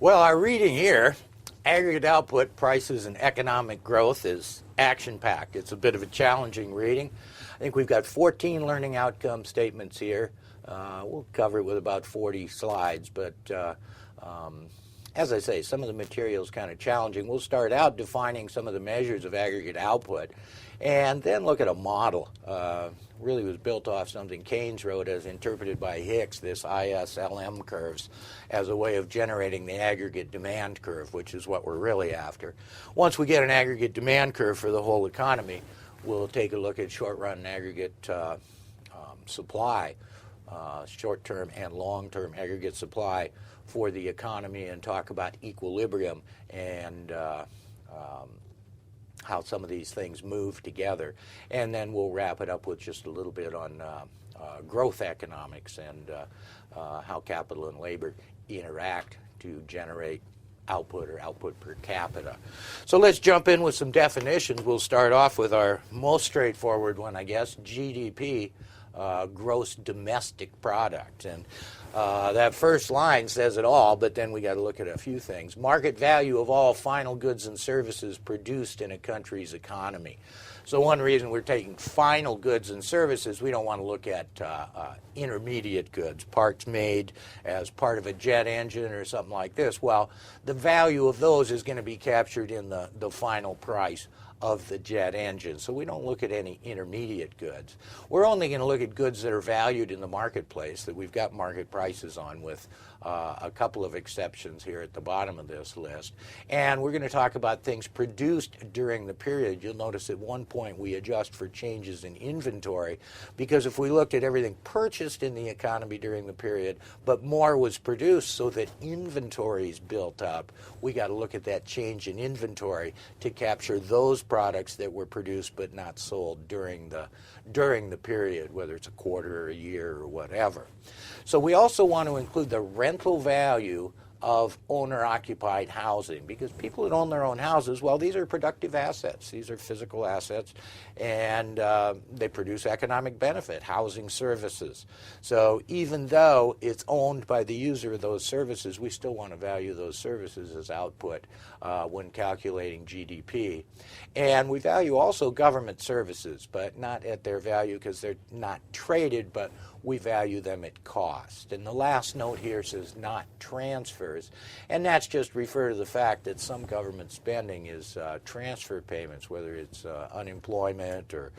Well, our reading here, aggregate output, prices, and economic growth is action-packed. It's a bit of a challenging reading. I think we've got 14 learning outcome statements here. We'll cover it with about 40 slides, but as I say, some of the material is kind of challenging. We'll start out defining some of the measures of aggregate output and then look at a model. Really was built off something Keynes wrote as interpreted by Hicks, this ISLM curves, as a way of generating the aggregate demand curve, which is what we're really after. Once we get an aggregate demand curve for the whole economy, we'll take a look at short-run aggregate supply, short-term and long-term aggregate supply for the economy, and talk about equilibrium and how some of these things move together. And then we'll wrap it up with just a little bit on growth economics and how capital and labor interact to generate output or output per capita. So let's jump in with some definitions. We'll start off with our most straightforward one, I guess, GDP, gross domestic product. And that first line says it all, but then we got to look at a few things. Market value of all final goods and services produced in a country's economy. So one reason we're taking final goods and services, we don't want to look at intermediate goods, parts made as part of a jet engine or something like this. Well, the value of those is going to be captured in the final price of the jet engine. So we don't look at any intermediate goods. We're only going to look at goods that are valued in the marketplace, that we've got market prices on, with a couple of exceptions here at the bottom of this list. And we're going to talk about things produced during the period. You'll notice at one point we adjust for changes in inventory, because if we looked at everything purchased in the economy during the period, but more was produced so that inventories built up, we got to look at that change in inventory to capture those products that were produced but not sold during the period, whether it's a quarter or a year or whatever. So we also want to include the rental value of owner-occupied housing, because people that own their own houses, well, these are productive assets. These are physical assets, and they produce economic benefit, housing services. So even though it's owned by the user of those services, we still want to value those services as output when calculating GDP. And we value also government services, but not at their value because they're not traded, but we value them at cost. And the last note here says not transfers, and that's just refer to the fact that some government spending is transfer payments, whether it's unemployment or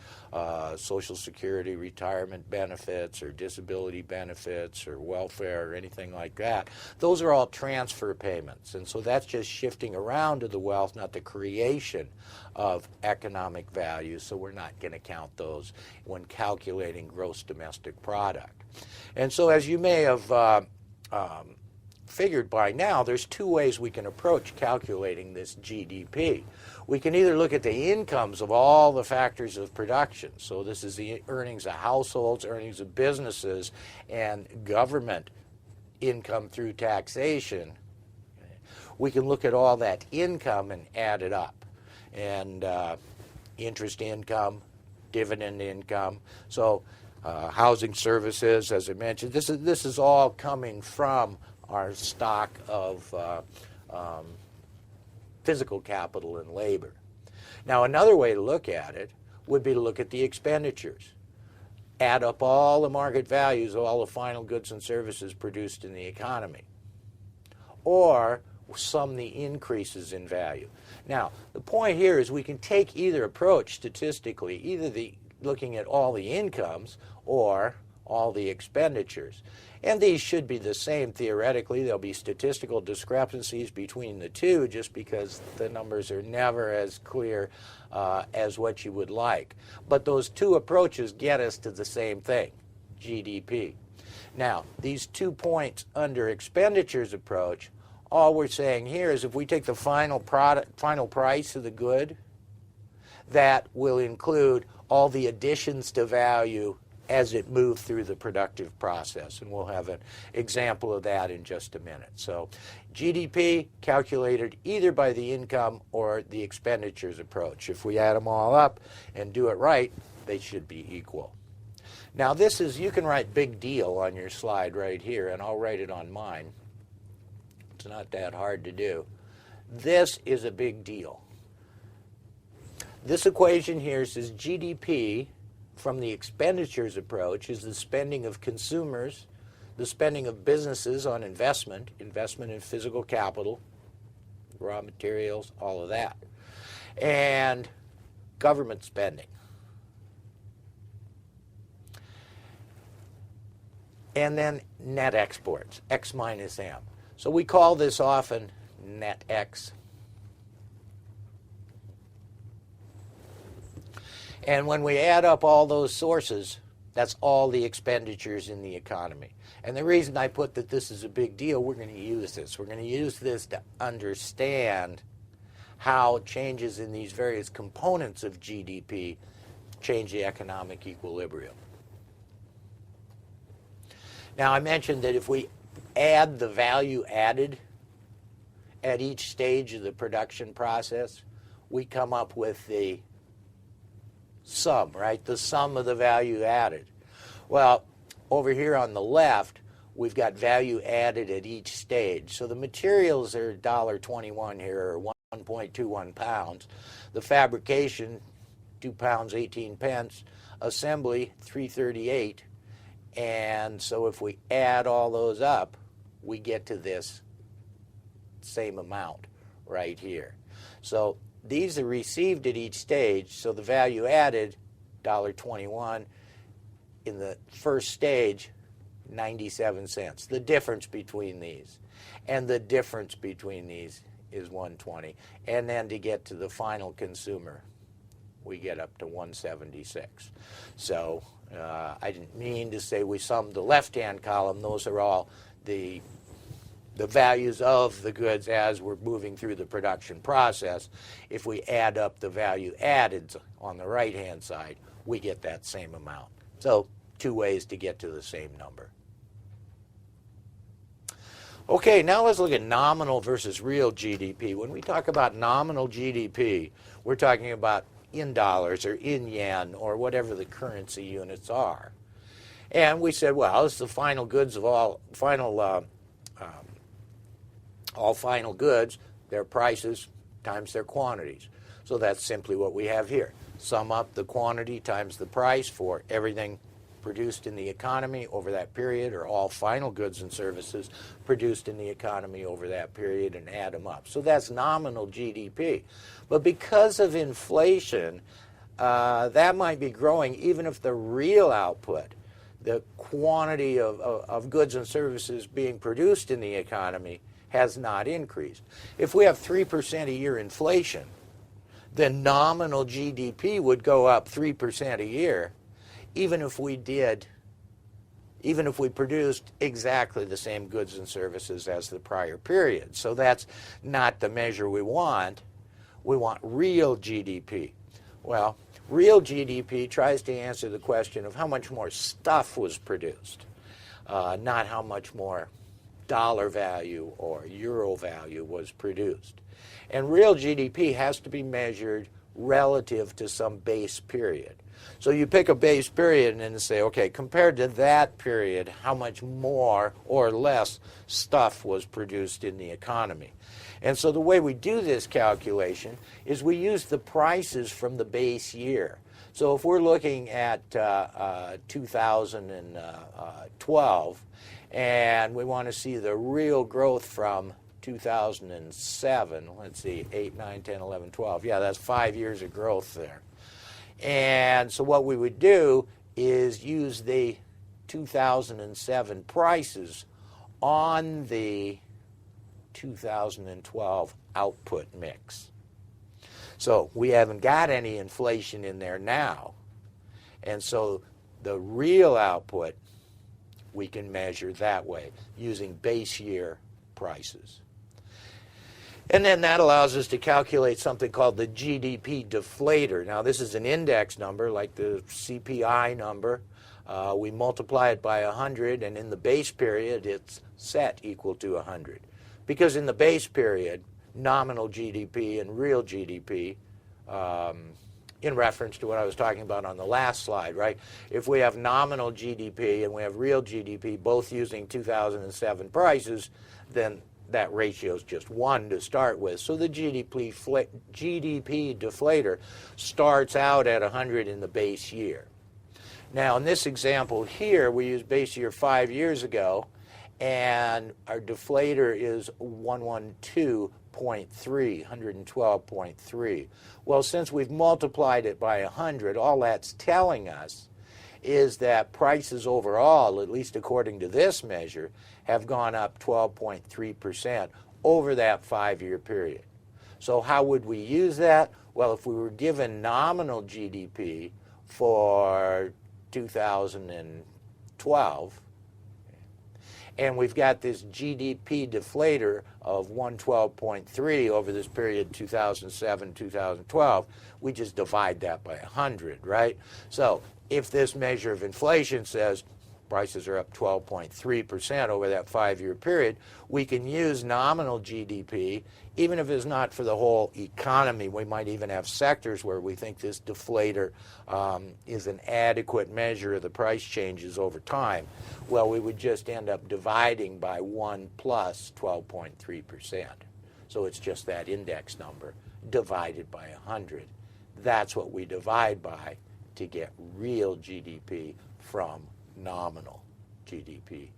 Social Security, retirement benefits, or disability benefits, or welfare, or anything like that. Those are all transfer payments, and so that's just shifting around to the wealth, not the creation of economic value, so we're not going to count those when calculating gross domestic product. And so, as you may have figured by now, there's two ways we can approach calculating this GDP. We can either look at the incomes of all the factors of production. So this is the earnings of households, earnings of businesses, and government income through taxation. We can look at all that income and add it up. And interest income, dividend income. So housing services, as I mentioned, this is all coming from our stock of physical capital and labor. Now, another way to look at it would be to look at the expenditures. Add up all the market values of all the final goods and services produced in the economy. Or sum the increases in value. Now, the point here is we can take either approach statistically, either looking at all the incomes or all the expenditures. And these should be the same theoretically. There'll be statistical discrepancies between the two just because the numbers are never as clear as what you would like. But those two approaches get us to the same thing, GDP. Now, these 2 points under expenditures approach, all we're saying here is if we take the final price of the good, that will include all the additions to value as it moved through the productive process. And we'll have an example of that in just a minute. So GDP calculated either by the income or the expenditures approach. If we add them all up and do it right, they should be equal. Now this is, you can write big deal on your slide right here, and I'll write it on mine. It's not that hard to do. This is a big deal. This equation here says GDP from the expenditures approach is the spending of consumers, the spending of businesses on investment in physical capital, raw materials, all of that, and government spending. And then net exports, X minus M. So we call this often net X. And when we add up all those sources, that's all the expenditures in the economy. And the reason I put that this is a big deal, we're going to use this. We're going to use this to understand how changes in these various components of GDP change the economic equilibrium. Now, I mentioned that if we add the value added at each stage of the production process, we come up with the sum, right? The sum of the value added. Well, over here on the left, we've got value added at each stage. So the materials are $1.21 here, or 1.21 pounds. The fabrication, 2 pounds 18 pence. Assembly, 3.38. And so if we add all those up, we get to this same amount right here. So these are received at each stage, so the value added, $1.21. In the first stage, 97 cents. The difference between these. And the difference between these is 120. And then to get to the final consumer, we get up to 176. So I didn't mean to say we summed the left-hand column. Those are all the values of the goods as we're moving through the production process. If we add up the value added on the right-hand side, we get that same amount. So 2 ways to get to the same number. Okay, now let's look at nominal versus real GDP. When we talk about nominal GDP, we're talking about in dollars or in yen or whatever the currency units are. And we said, well, it's the final goods of all final goods, their prices times their quantities. So that's simply what we have here. Sum up the quantity times the price for everything produced in the economy over that period, or all final goods and services produced in the economy over that period, and add them up. So that's nominal GDP. But because of inflation, that might be growing even if the real output, the quantity of goods and services being produced in the economy, has not increased. If we have 3% a year inflation, then nominal GDP would go up 3% a year, even if we produced exactly the same goods and services as the prior period. So that's not the measure we want. We want real GDP. Well, real GDP tries to answer the question of how much more stuff was produced, not how much more dollar value or euro value was produced. And real GDP has to be measured relative to some base period. So you pick a base period and then say, okay, compared to that period, how much more or less stuff was produced in the economy? And so the way we do this calculation is we use the prices from the base year. So if we're looking at 2012 and we want to see the real growth from 2007, let's see, 8, 9, 10, 11, 12. Yeah, that's 5 years of growth there. And so what we would do is use the 2007 prices on the 2012 output mix. So we haven't got any inflation in there now. And so the real output we can measure that way using base year prices. And then that allows us to calculate something called the GDP deflator. Now this is an index number like the CPI number. We multiply it by 100, and in the base period it's set equal to 100. Because in the base period, nominal GDP and real GDP, in reference to what I was talking about on the last slide, right? If we have nominal GDP and we have real GDP both using 2007 prices, then that ratio is just 1 to start with. So the GDP deflator starts out at 100 in the base year. Now in this example here, we use base year 5 years ago, and our deflator is 112.3, 112.3. Well, since we've multiplied it by 100, all that's telling us is that prices overall, at least according to this measure, have gone up 12.3% over that 5-year period. So how would we use that? Well, if we were given nominal GDP for 2012, and we've got this GDP deflator of 112.3 over this period 2007-2012, we just divide that by 100, right? So if this measure of inflation says prices are up 12.3% over that 5-year period, we can use nominal GDP, even if it's not for the whole economy. We might even have sectors where we think this deflator is an adequate measure of the price changes over time. Well, we would just end up dividing by 1 plus 12.3%. So it's just that index number divided by 100. That's what we divide by to get real GDP from nominal GDP.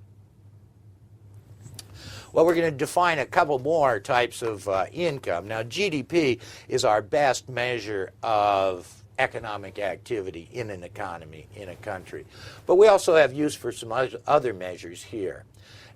Well, we're going to define a couple more types of income. Now, GDP is our best measure of economic activity in an economy, in a country. But we also have use for some other measures here.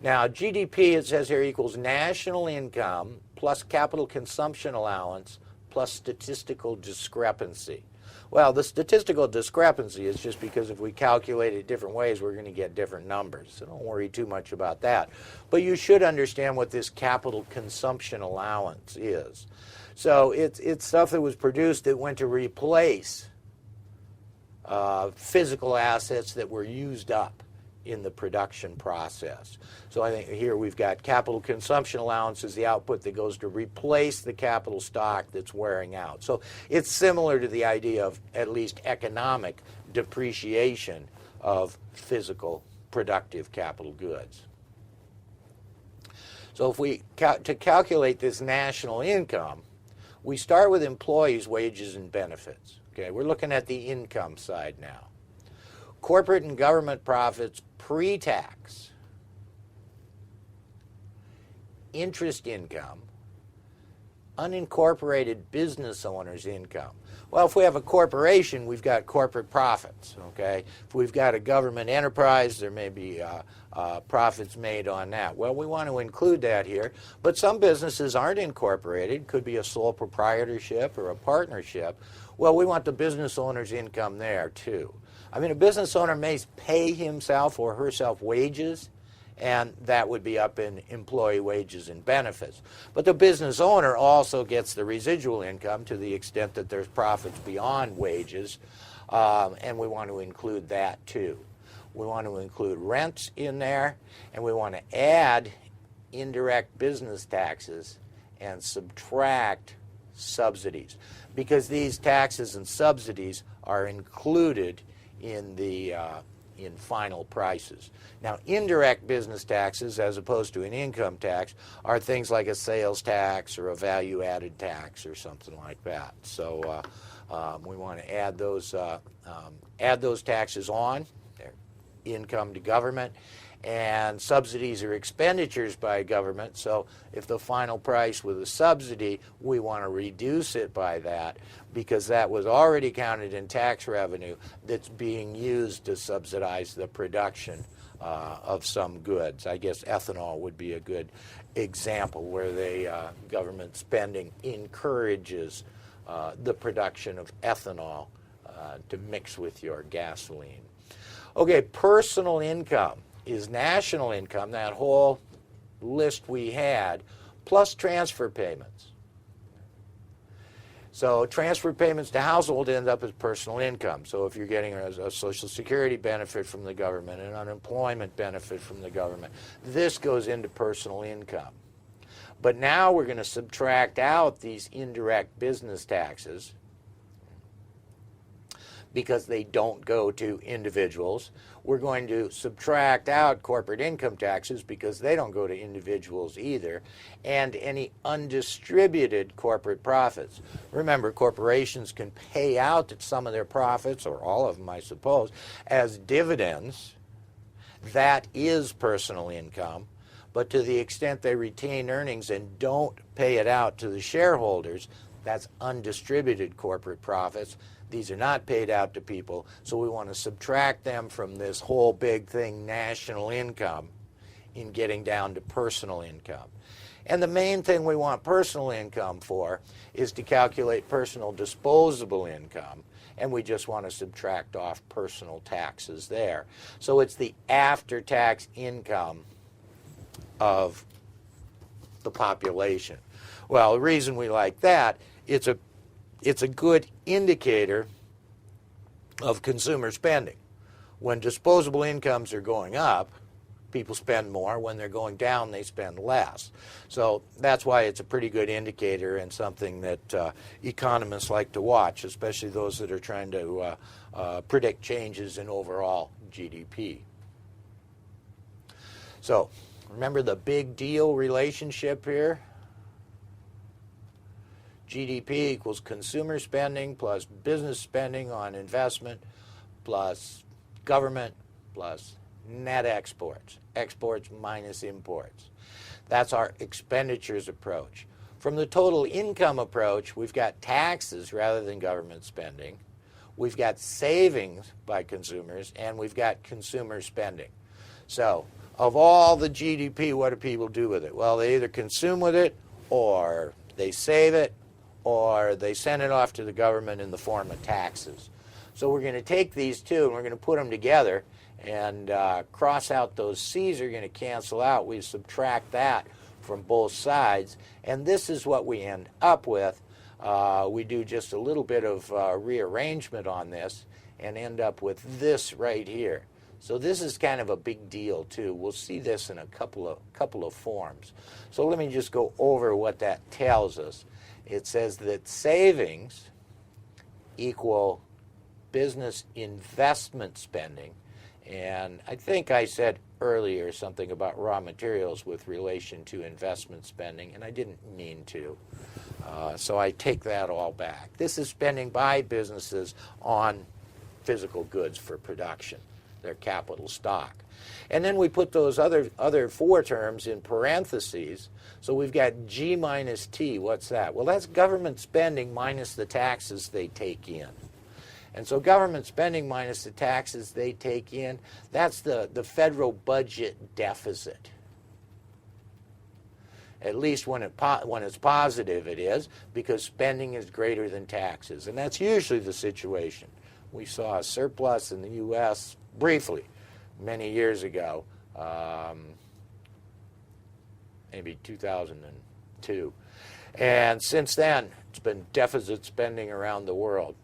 Now, GDP, it says here, equals national income plus capital consumption allowance plus statistical discrepancy. Well, the statistical discrepancy is just because if we calculate it different ways, we're going to get different numbers. So don't worry too much about that. But you should understand what this capital consumption allowance is. So it's stuff that was produced that went to replace physical assets that were used up in the production process. So I think here we've got capital consumption allowance is the output that goes to replace the capital stock that's wearing out. So it's similar to the idea of at least economic depreciation of physical productive capital goods. So if we to calculate this national income, we start with employees' wages and benefits. Okay, we're looking at the income side now. Corporate and government profits pre-tax, interest income, unincorporated business owners' income. Well, if we have a corporation, we've got corporate profits, okay? If we've got a government enterprise, there may be profits made on that. Well, we want to include that here, but some businesses aren't incorporated. Could be a sole proprietorship or a partnership. Well, we want the business owner's income there, too. I mean, a business owner may pay himself or herself wages, and that would be up in employee wages and benefits. But the business owner also gets the residual income to the extent that there's profits beyond wages, and we want to include that too. We want to include rents in there, and we want to add indirect business taxes and subtract subsidies, because these taxes and subsidies are included in the in final prices. Now, indirect business taxes, as opposed to an income tax, are things like a sales tax or a value-added tax or something like that. So we want to add those taxes on, their income to government, and subsidies are expenditures by government. So if the final price with a subsidy, we want to reduce it by that, because that was already counted in tax revenue that's being used to subsidize the production of some goods. I guess ethanol would be a good example where the government spending encourages the production of ethanol to mix with your gasoline. Okay, personal income is national income, that whole list we had, plus transfer payments. So transfer payments to household end up as personal income. So if you're getting a Social Security benefit from the government, an unemployment benefit from the government, this goes into personal income. But now we're going to subtract out these indirect business taxes, because they don't go to individuals. We're going to subtract out corporate income taxes because they don't go to individuals either, and any undistributed corporate profits. Remember, corporations can pay out some of their profits, or all of them, I suppose, as dividends. That is personal income. But to the extent they retain earnings and don't pay it out to the shareholders, that's undistributed corporate profits. These are not paid out to people, so we want to subtract them from this whole big thing, national income, in getting down to personal income. And the main thing we want personal income for is to calculate personal disposable income, and we just want to subtract off personal taxes there. So it's the after-tax income of the population. Well, the reason we like that, it's a good indicator of consumer spending. When disposable incomes are going up, people spend more. When they're going down, they spend less. So that's why it's a pretty good indicator and something that economists like to watch, especially those that are trying to predict changes in overall GDP. So remember the big deal relationship here? GDP equals consumer spending plus business spending on investment plus government plus net exports. Exports minus imports. That's our expenditures approach. From the total income approach, we've got taxes rather than government spending. We've got savings by consumers, and we've got consumer spending. So, of all the GDP, what do people do with it? Well, they either consume with it, or they save it, or they send it off to the government in the form of taxes. So we're going to take these two and we're going to put them together and cross out those C's are going to cancel out. We subtract that from both sides, and this is what we end up with. We do just a little bit of rearrangement on this and end up with this right here. So this is kind of a big deal too. We'll see this in a couple of forms. So let me just go over what that tells us. It says that savings equal business investment spending. And I think I said earlier something about raw materials with relation to investment spending, and I didn't mean to. So I take that all back. This is spending by businesses on physical goods for production, their capital stock. And then we put those other four terms in parentheses. So we've got G minus T. What's that? Well, that's government spending minus the taxes they take in. And so government spending minus the taxes they take in, that's the federal budget deficit. At least when it's positive it is, because spending is greater than taxes. And that's usually the situation. We saw a surplus in the U.S. briefly many years ago, maybe 2002. And since then, it's been deficit spending around the world.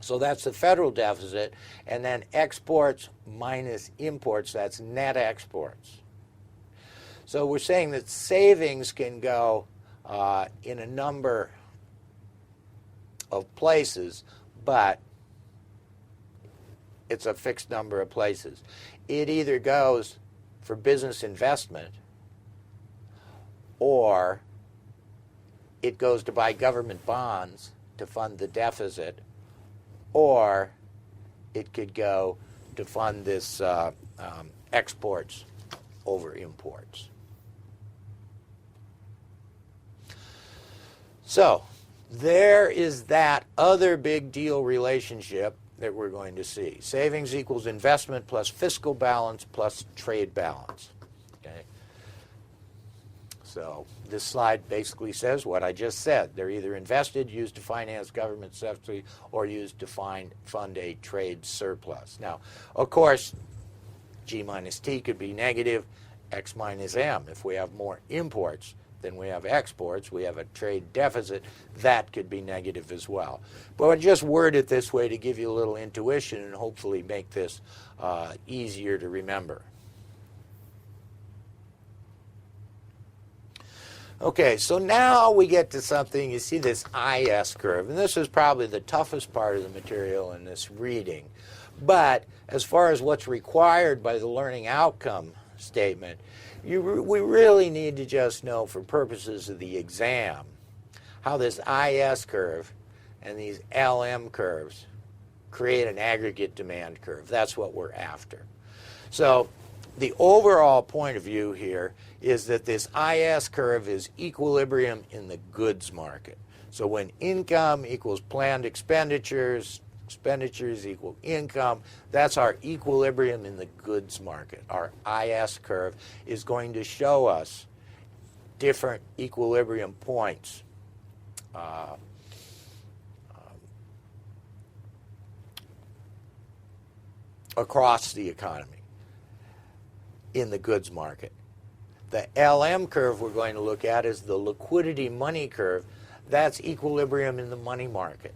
So that's the federal deficit, and then exports minus imports, that's net exports. So we're saying that savings can go in a number of places, but it's a fixed number of places. It either goes for business investment, or it goes to buy government bonds to fund the deficit, or it could go to fund this exports over imports. So there is that other big deal relationship that we're going to see. Savings equals investment plus fiscal balance plus trade balance. Okay? So this slide basically says what I just said. They're either invested, used to finance government subsidy, or used to fund a trade surplus. Now, of course, G minus T could be negative, X minus M. If we have more imports than we have exports, we have a trade deficit, that could be negative as well. But I just word it this way to give you a little intuition and hopefully make this easier to remember. Okay, so now we get to something, you see this IS curve, and this is probably the toughest part of the material in this reading. But as far as what's required by the learning outcome statement, we really need to just know, for purposes of the exam, how this IS curve and these LM curves create an aggregate demand curve. That's what we're after. So the overall point of view here is that this IS curve is equilibrium in the goods market. So when income equals planned expenditures, expenditures equal income, that's our equilibrium in the goods market. Our IS curve is going to show us different equilibrium points across the economy in the goods market. The LM curve we're going to look at is the liquidity money curve. That's equilibrium in the money market.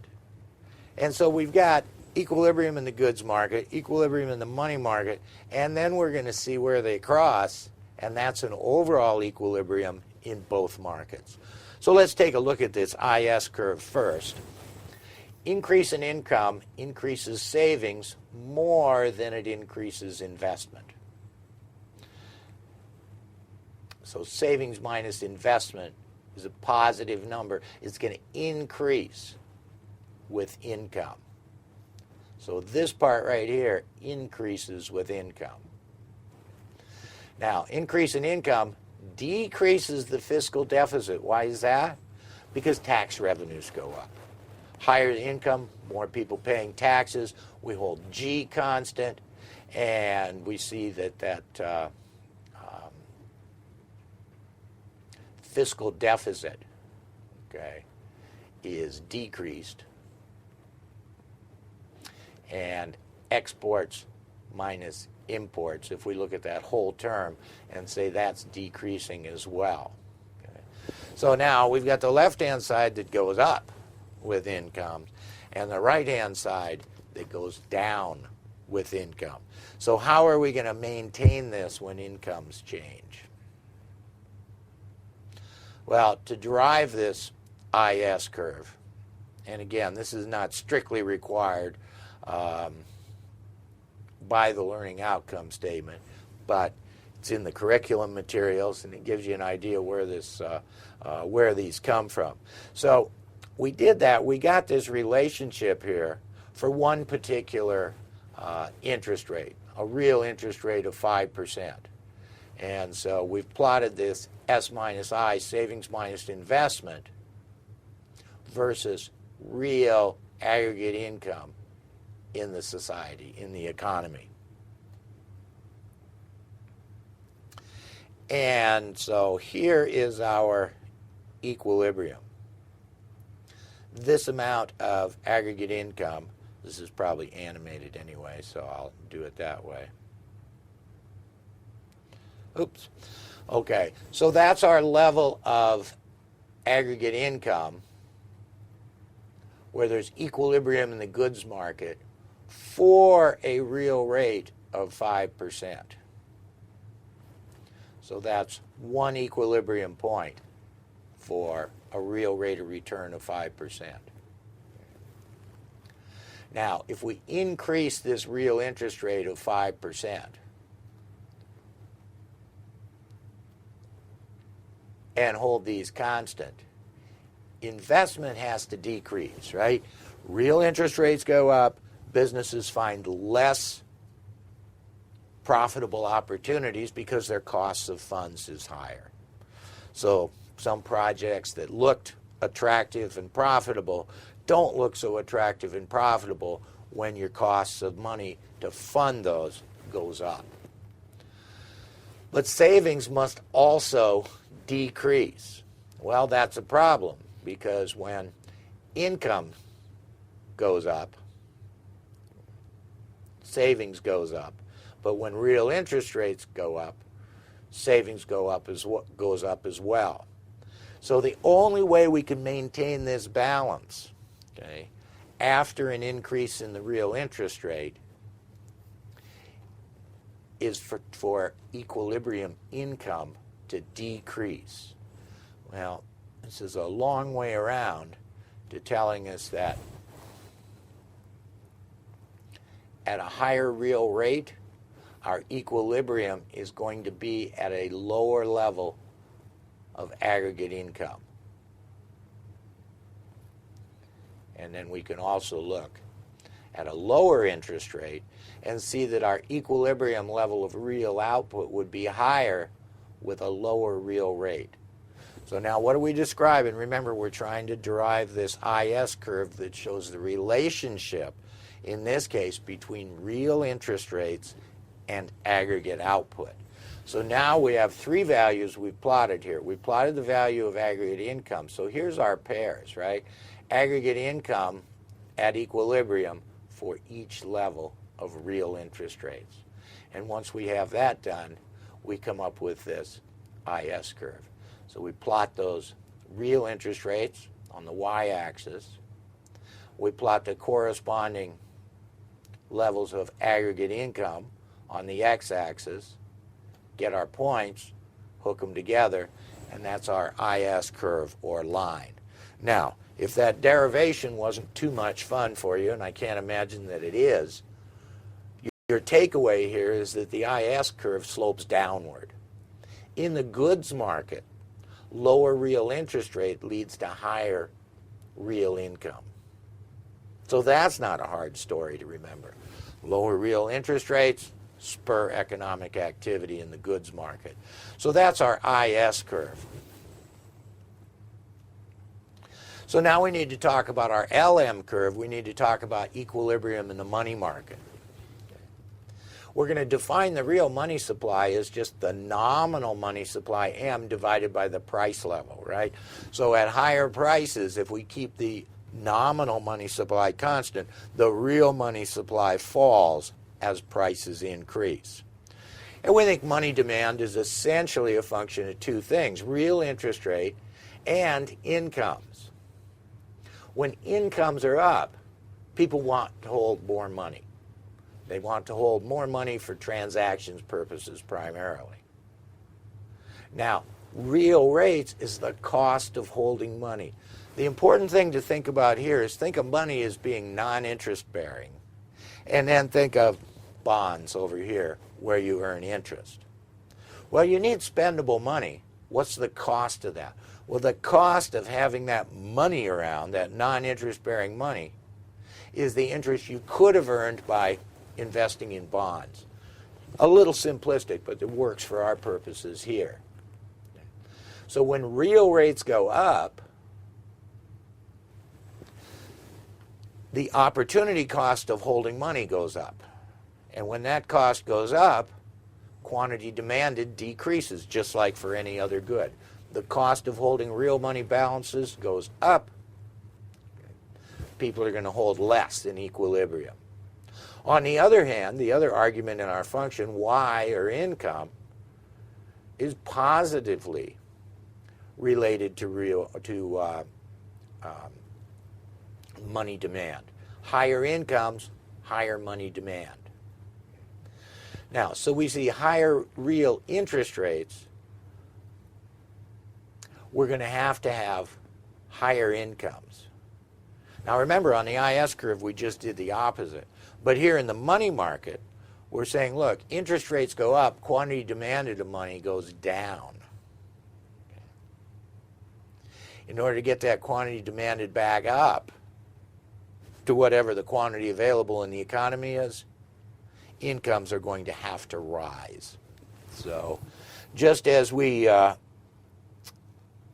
And so we've got equilibrium in the goods market, equilibrium in the money market, and then we're going to see where they cross, and that's an overall equilibrium in both markets. So let's take a look at this IS curve first. Increase in income increases savings more than it increases investment. So savings minus investment is a positive number. It's going to increase with income. So this part right here increases with income. Now, increase in income decreases the fiscal deficit. Why is that? Because tax revenues go up. Higher the income, more people paying taxes. We hold G constant, and we see that fiscal deficit, okay, is decreased, and exports minus imports, if we look at that whole term and say that's decreasing as well. Okay. So now we've got the left-hand side that goes up with income and the right-hand side that goes down with income. So how are we going to maintain this when incomes change? Well, to derive this IS curve, and again, this is not strictly required by the learning outcome statement, but it's in the curriculum materials, and it gives you an idea where this, where these come from. So we did that. We got this relationship here for one particular interest rate, a real interest rate of 5%. And so we've plotted this S minus I, savings minus investment, versus real aggregate income in the society, in the economy. And so here is our equilibrium. This amount of aggregate income, this is probably animated anyway, so I'll do it that way. Oops. Okay, so that's our level of aggregate income where there's equilibrium in the goods market for a real rate of 5%. So that's one equilibrium point for a real rate of return of 5%. Now, if we increase this real interest rate of 5%, and hold these constant, investment has to decrease, right? Real interest rates go up, businesses find less profitable opportunities because their costs of funds is higher. So some projects that looked attractive and profitable don't look so attractive and profitable when your costs of money to fund those goes up. But savings must also decrease. Well, that's a problem, because when income goes up, savings goes up. But when real interest rates go up, savings goes up as well. So the only way we can maintain this balance, okay, after an increase in the real interest rate is for equilibrium income to decrease. Well, this is a long way around to telling us that at a higher real rate, our equilibrium is going to be at a lower level of aggregate income. And then we can also look at a lower interest rate and see that our equilibrium level of real output would be higher with a lower real rate. So now what are we describing? Remember, we're trying to derive this IS curve that shows the relationship, in this case, between real interest rates and aggregate output. So now we have three values we've plotted here. We plotted the value of aggregate income. So here's our pairs, right? Aggregate income at equilibrium for each level of real interest rates. And once we have that done, we come up with this IS curve. So we plot those real interest rates on the y-axis. We plot the corresponding levels of aggregate income on the x-axis, get our points, hook them together, and that's our IS curve or line. Now, if that derivation wasn't too much fun for you, and I can't imagine that it is, your takeaway here is that the IS curve slopes downward. In the goods market, lower real interest rate leads to higher real income. So that's not a hard story to remember. Lower real interest rates spur economic activity in the goods market. So that's our IS curve. So now we need to talk about our LM curve. We need to talk about equilibrium in the money market. We're going to define the real money supply as just the nominal money supply, M, divided by the price level, right? So at higher prices, if we keep the nominal money supply constant, the real money supply falls as prices increase. And we think money demand is essentially a function of two things: real interest rate and incomes. When incomes are up, people want to hold more money. They want to hold more money for transactions purposes primarily. Now, real rates is the cost of holding money. The important thing to think about here is think of money as being non-interest bearing, and then think of bonds over here where you earn interest. Well, you need spendable money. What's the cost of that? Well, the cost of having that money around, that non-interest bearing money, is the interest you could have earned by investing in bonds. A little simplistic, but it works for our purposes here. So when real rates go up, the opportunity cost of holding money goes up. And when that cost goes up, quantity demanded decreases, just like for any other good. The cost of holding real money balances goes up. People are going to hold less in equilibrium. On the other hand, the other argument in our function, y, or income, is positively related to money demand. Higher incomes, higher money demand. Now, so we see higher real interest rates. We're going to have higher incomes. Now remember, on the IS curve, we just did the opposite. But here in the money market, we're saying, look, interest rates go up, quantity demanded of money goes down. In order to get that quantity demanded back up to whatever the quantity available in the economy is, incomes are going to have to rise. So just as we had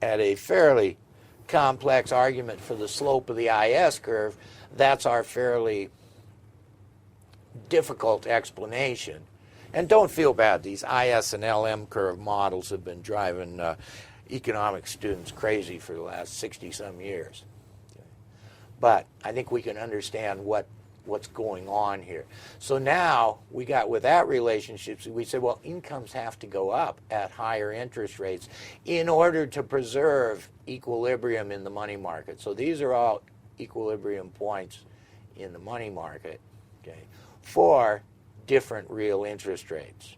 a fairly complex argument for the slope of the IS curve, that's our fairly difficult explanation. And don't feel bad, these IS and LM curve models have been driving economics students crazy for the last 60-some years. But I think we can understand what's going on here. So now we got with that relationship, we said, well, incomes have to go up at higher interest rates in order to preserve equilibrium in the money market. So these are all equilibrium points in the money market, okay, for different real interest rates.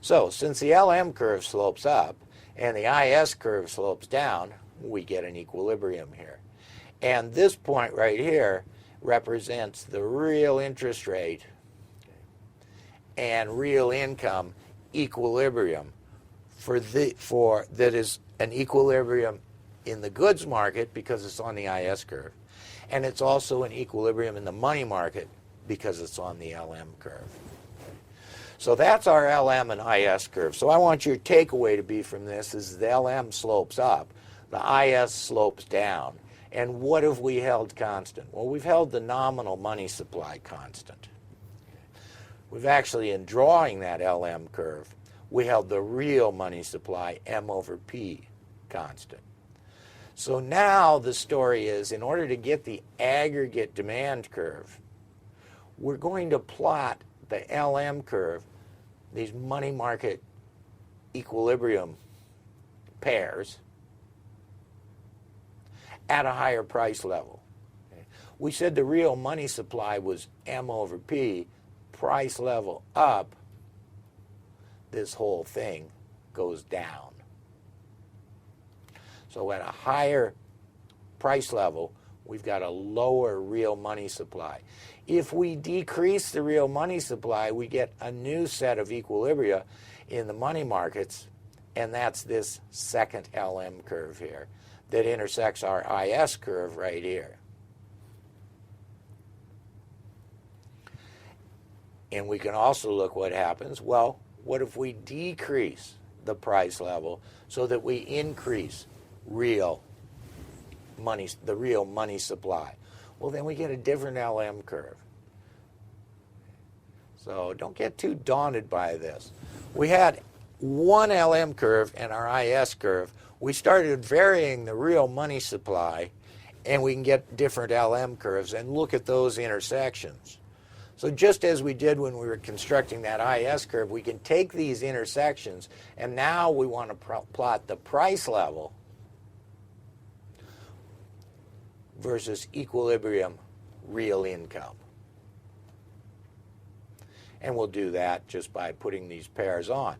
So since the LM curve slopes up and the IS curve slopes down, we get an equilibrium here. And this point right here represents the real interest rate and real income equilibrium that is an equilibrium in the goods market because it's on the IS curve, and it's also an equilibrium in the money market because it's on the LM curve. So that's our LM and IS curve. So I want your takeaway to be from this is the LM slopes up, the IS slopes down. And what have we held constant? Well, we've held the nominal money supply constant. We've actually, in drawing that LM curve, we held the real money supply, M over P, constant. So now the story is, in order to get the aggregate demand curve, we're going to plot the LM curve, these money market equilibrium pairs, at a higher price level. We said the real money supply was M over P, price level up, this whole thing goes down. So at a higher price level, we've got a lower real money supply. If we decrease the real money supply, we get a new set of equilibria in the money markets, and that's this second LM curve here that intersects our IS curve right here. And we can also look what happens. Well, what if we decrease the price level so that we increase the real money supply? Well, then we get a different LM curve. So don't get too daunted by this. We had one LM curve and our IS curve. We started varying the real money supply, and we can get different LM curves and look at those intersections. So just as we did when we were constructing that IS curve, we can take these intersections, and now we want to plot the price level versus equilibrium real income. And we'll do that just by putting these pairs on.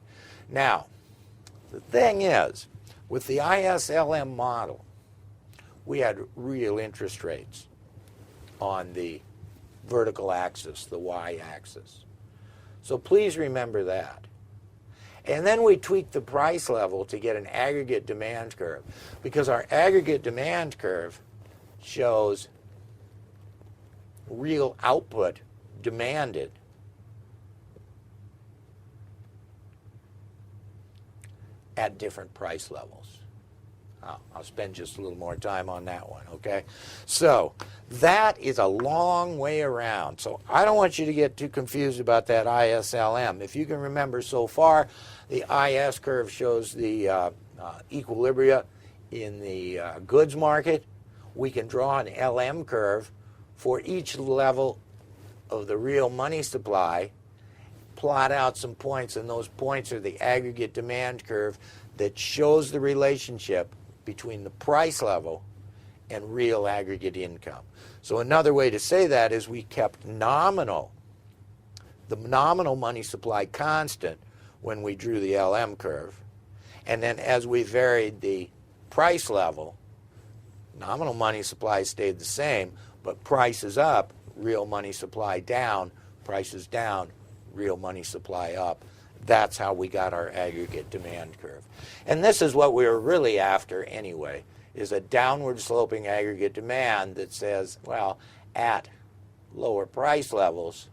Now, the thing is, with the IS-LM model, we had real interest rates on the vertical axis, the y-axis. So please remember that. And then we tweak the price level to get an aggregate demand curve, because our aggregate demand curve shows real output demanded at different price levels. I'll spend just a little more time on that one, okay? So that is a long way around. So I don't want you to get too confused about that ISLM. If you can remember so far, the IS curve shows the equilibria in the goods market. We can draw an LM curve for each level of the real money supply, plot out some points, and those points are the aggregate demand curve that shows the relationship between the price level and real aggregate income. So another way to say that is we kept the nominal money supply constant when we drew the LM curve, and then as we varied the price level, nominal money supply stayed the same, but prices up, real money supply down, prices down, real money supply up. That's how we got our aggregate demand curve. And this is what we were really after anyway, is a downward sloping aggregate demand that says, well, at lower price levels,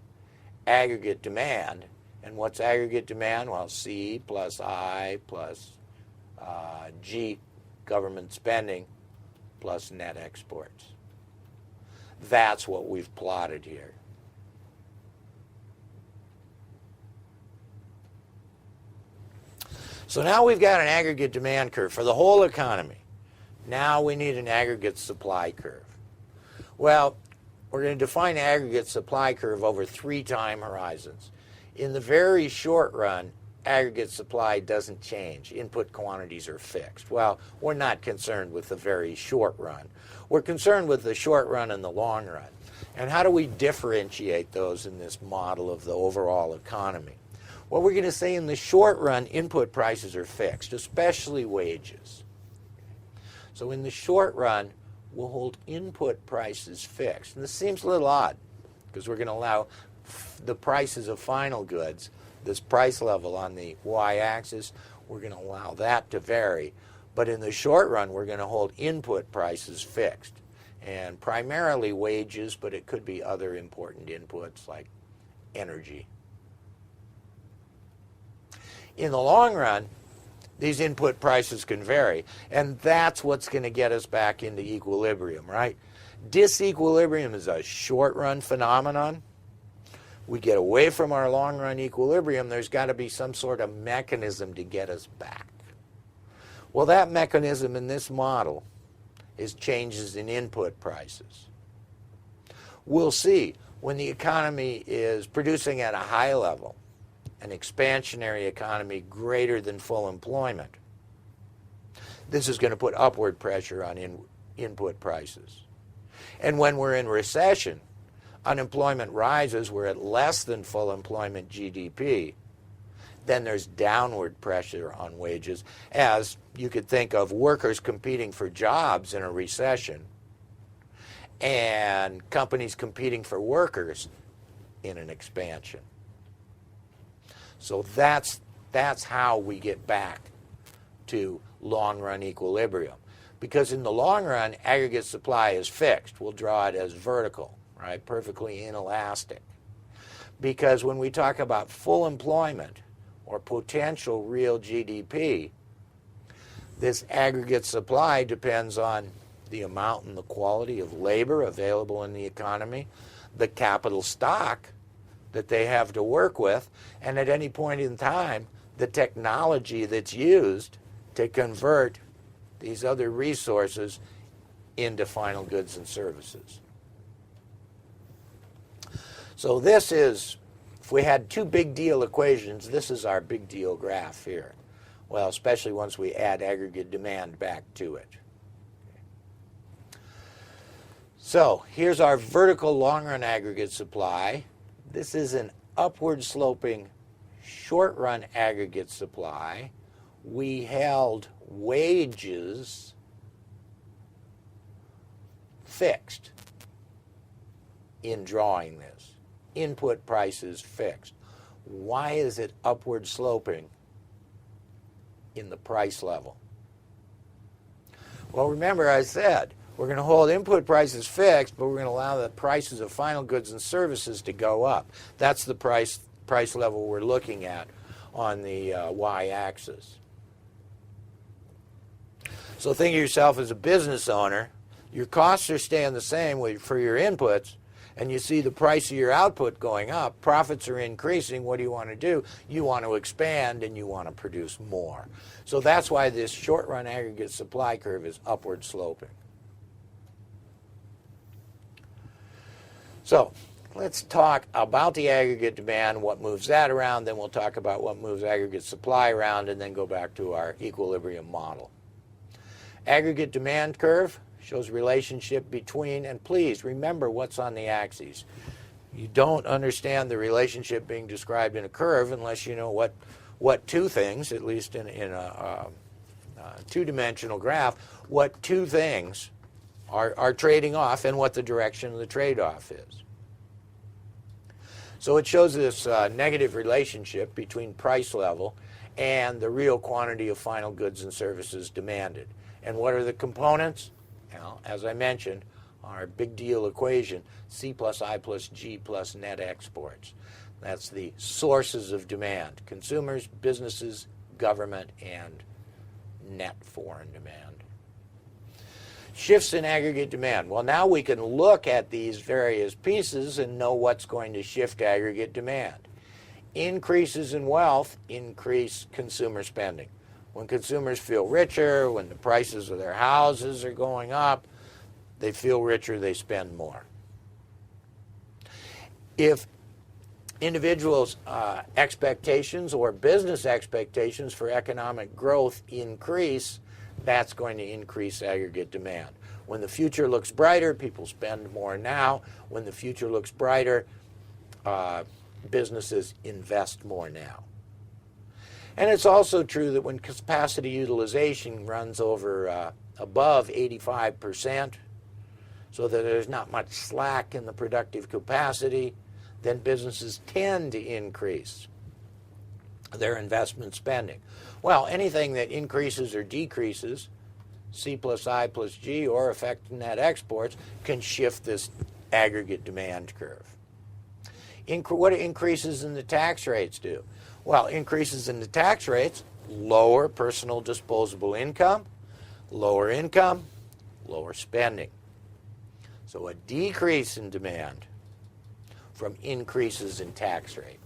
aggregate demand, and what's aggregate demand? Well, C plus I plus G, government spending, plus net exports. That's what we've plotted here. So now we've got an aggregate demand curve for the whole economy. Now we need an aggregate supply curve. Well, we're going to define aggregate supply curve over 3 time horizons. In the very short run, aggregate supply doesn't change. Input quantities are fixed. Well, we're not concerned with the very short run. We're concerned with the short run and the long run. And how do we differentiate those in this model of the overall economy? Well, we're going to say in the short run, input prices are fixed, especially wages. So in the short run, we'll hold input prices fixed. And this seems a little odd because we're going to allow the prices of final goods, this price level on the y-axis, we're going to allow that to vary. But in the short run, we're going to hold input prices fixed. And primarily wages, but it could be other important inputs like energy. In the long run, these input prices can vary, and that's what's going to get us back into equilibrium, right? Disequilibrium is a short-run phenomenon. We get away from our long-run equilibrium, there's got to be some sort of mechanism to get us back. Well, that mechanism in this model is changes in input prices. We'll see when the economy is producing at a high level, an expansionary economy greater than full employment. This is going to put upward pressure on input prices. And when we're in recession, unemployment rises, we're at less than full employment GDP, then there's downward pressure on wages, as you could think of workers competing for jobs in a recession and companies competing for workers in an expansion. So that's how we get back to long-run equilibrium. Because in the long run, aggregate supply is fixed. We'll draw it as vertical, right? Perfectly inelastic. Because when we talk about full employment or potential real GDP, this aggregate supply depends on the amount and the quality of labor available in the economy, the capital stock that they have to work with, and at any point in time, the technology that's used to convert these other resources into final goods and services. So this is, if we had two big deal equations, this is our big deal graph here. Well, especially once we add aggregate demand back to it. So here's our vertical long-run aggregate supply. This is an upward sloping short-run aggregate supply. We held wages fixed in drawing this. Input prices fixed. Why is it upward sloping in the price level? Well, remember I said we're going to hold input prices fixed, but we're going to allow the prices of final goods and services to go up. That's the price level we're looking at on the y-axis. So think of yourself as a business owner. Your costs are staying the same for your inputs, and you see the price of your output going up. Profits are increasing. What do you want to do? You want to expand, and you want to produce more. So that's why this short-run aggregate supply curve is upward sloping. So let's talk about the aggregate demand, what moves that around, then we'll talk about what moves aggregate supply around, and then go back to our equilibrium model. Aggregate demand curve shows relationship between, and please remember what's on the axes. You don't understand the relationship being described in a curve unless you know what two things, at least in a two-dimensional graph, what two things are trading off and what the direction of the trade-off is. So it shows this negative relationship between price level and the real quantity of final goods and services demanded. And what are the components? Well, as I mentioned, our big deal equation, C plus I plus G plus net exports. That's the sources of demand: consumers, businesses, government, and net foreign demand. Shifts in aggregate demand. Well, now we can look at these various pieces and know what's going to shift aggregate demand. Increases in wealth increase consumer spending. When consumers feel richer, when the prices of their houses are going up, they feel richer, they spend more. If individuals' expectations or business expectations for economic growth increase, that's going to increase aggregate demand. When the future looks brighter, people spend more now. When the future looks brighter, businesses invest more now. And it's also true that when capacity utilization runs over above 85%, so that there's not much slack in the productive capacity, then businesses tend to increase their investment spending. Well, anything that increases or decreases C plus I plus G or affect net exports can shift this aggregate demand curve. What do increases in the tax rates do? Well, increases in the tax rates lower personal disposable income, lower spending. So a decrease in demand from increases in tax rate.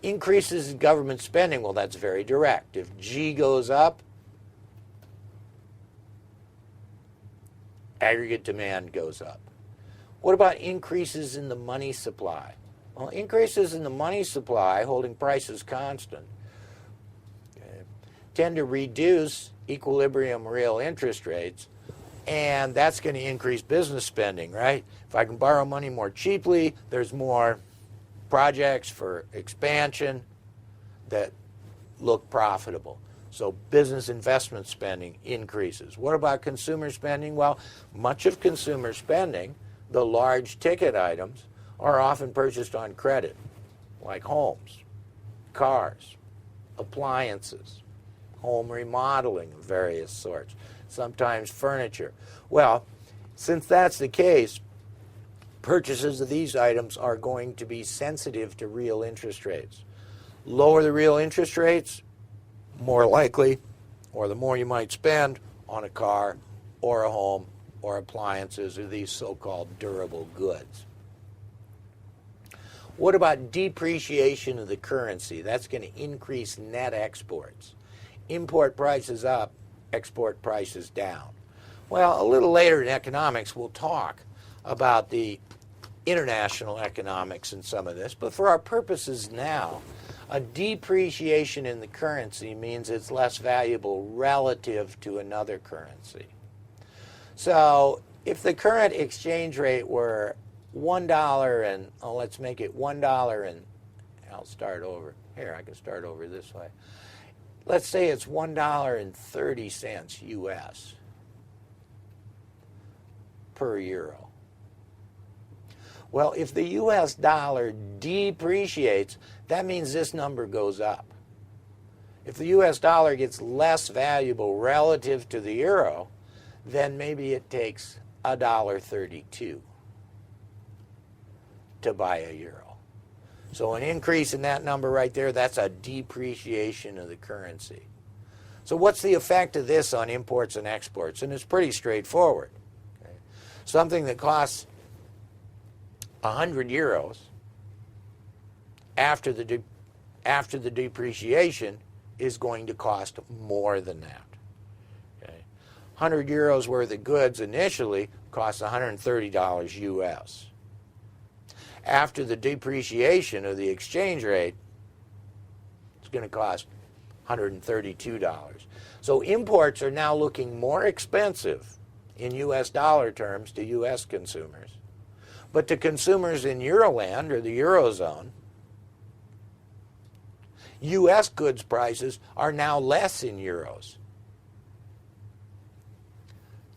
Increases in government spending, well, that's very direct. If G goes up, aggregate demand goes up. What about increases in the money supply? Well, increases in the money supply, holding prices constant, tend to reduce equilibrium real interest rates, and that's going to increase business spending, right? If I can borrow money more cheaply, there's more projects for expansion that look profitable. So business investment spending increases. What about consumer spending? Well, much of consumer spending, the large ticket items, are often purchased on credit, like homes, cars, appliances, home remodeling of various sorts, sometimes furniture. Well, since that's the case, purchases of these items are going to be sensitive to real interest rates. Lower the real interest rates, more likely, or the more you might spend on a car or a home or appliances or these so-called durable goods. What about depreciation of the currency? That's going to increase net exports. Import prices up, export prices down. Well, a little later in economics, we'll talk about the international economics in some of this, but for our purposes now, a depreciation in the currency means it's less valuable relative to another currency. So if the current exchange rate were $1 and, let's make it $1 and, I'll start over. Here, I can start over this way. Let's say it's $1.30 US per euro. Well, if the US dollar depreciates, that means this number goes up. If the US dollar gets less valuable relative to the euro, then maybe it takes $1.32 to buy a euro. So an increase in that number right there, that's a depreciation of the currency. So what's the effect of this on imports and exports? And it's pretty straightforward. Okay? Something that costs 100 euros after the depreciation is going to cost more than that. Okay? 100 euros worth of goods initially costs $130 US. After the depreciation of the exchange rate, it's going to cost $132. So imports are now looking more expensive in US dollar terms to US consumers. But to consumers in Euroland or the Eurozone, US goods prices are now less in euros.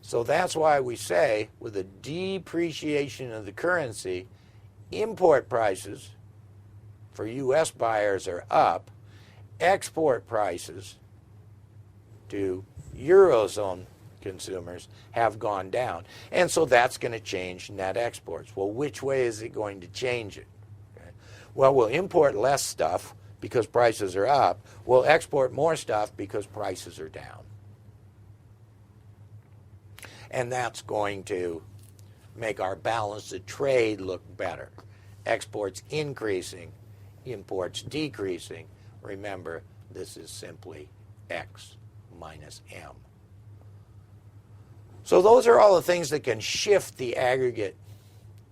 So that's why we say with a depreciation of the currency, import prices for US buyers are up, export prices to Eurozone consumers have gone down. And so that's going to change net exports. Well, which way is it going to change it? Okay. Well, we'll import less stuff because prices are up. We'll export more stuff because prices are down. And that's going to make our balance of trade look better. Exports increasing, imports decreasing. Remember, this is simply X minus M. So those are all the things that can shift the aggregate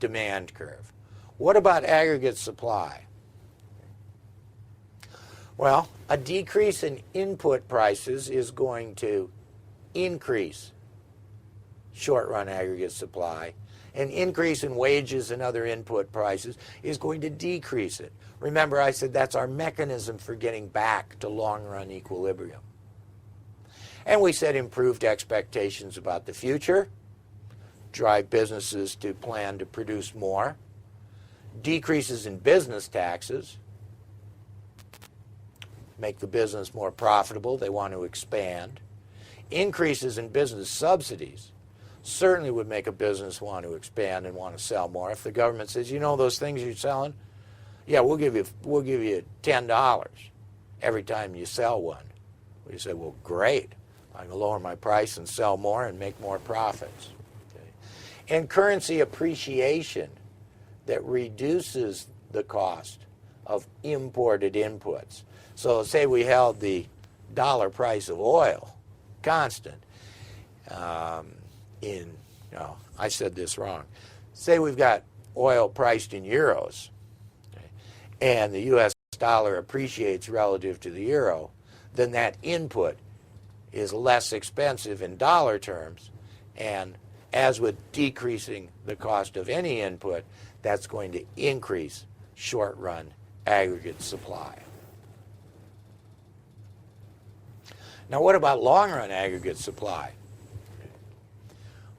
demand curve. What about aggregate supply? Well, a decrease in input prices is going to increase short-run aggregate supply, An increase in wages and other input prices is going to decrease it. Remember, I said that's our mechanism for getting back to long-run equilibrium. And we said improved expectations about the future drive businesses to plan to produce more. Decreases in business taxes make the business more profitable. They want to expand. Increases in business subsidies certainly would make a business want to expand and want to sell more. If the government says, you know those things you're selling? Yeah, we'll give you $10 every time you sell one. We say, well, great. I can lower my price and sell more and make more profits. Okay. And currency appreciation that reduces the cost of imported inputs. So say we held the dollar price of oil constant I said this wrong. Say we've got oil priced in euros, okay, and the U.S. dollar appreciates relative to the euro, then that input is less expensive in dollar terms, and as with decreasing the cost of any input, that's going to increase short-run aggregate supply. Now, what about long-run aggregate supply?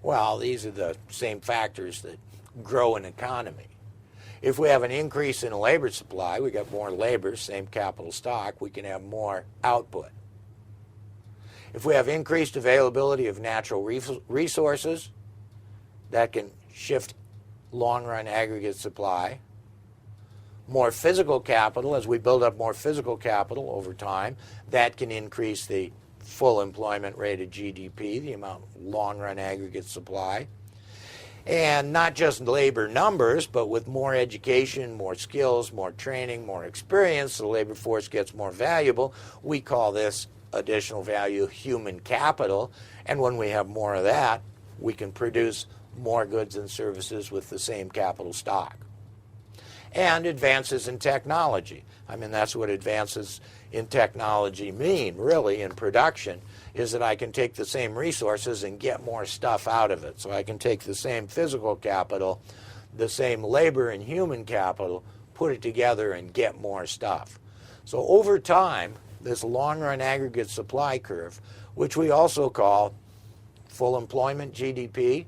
Well, these are the same factors that grow an economy. If we have an increase in labor supply, we got more labor, same capital stock, we can have more output. If we have increased availability of natural resources, that can shift long-run aggregate supply. More physical capital, as we build up more physical capital over time, that can increase the full employment rate of GDP, the amount of long-run aggregate supply. And not just labor numbers, but with more education, more skills, more training, more experience, the labor force gets more valuable. We call this additional value human capital. And when we have more of that, we can produce more goods and services with the same capital stock. And advances in technology. I mean, that's what advances in technology mean, really, in production, is that I can take the same resources and get more stuff out of it. So I can take the same physical capital, the same labor and human capital, put it together and get more stuff. So over time, this long-run aggregate supply curve, which we also call full employment GDP,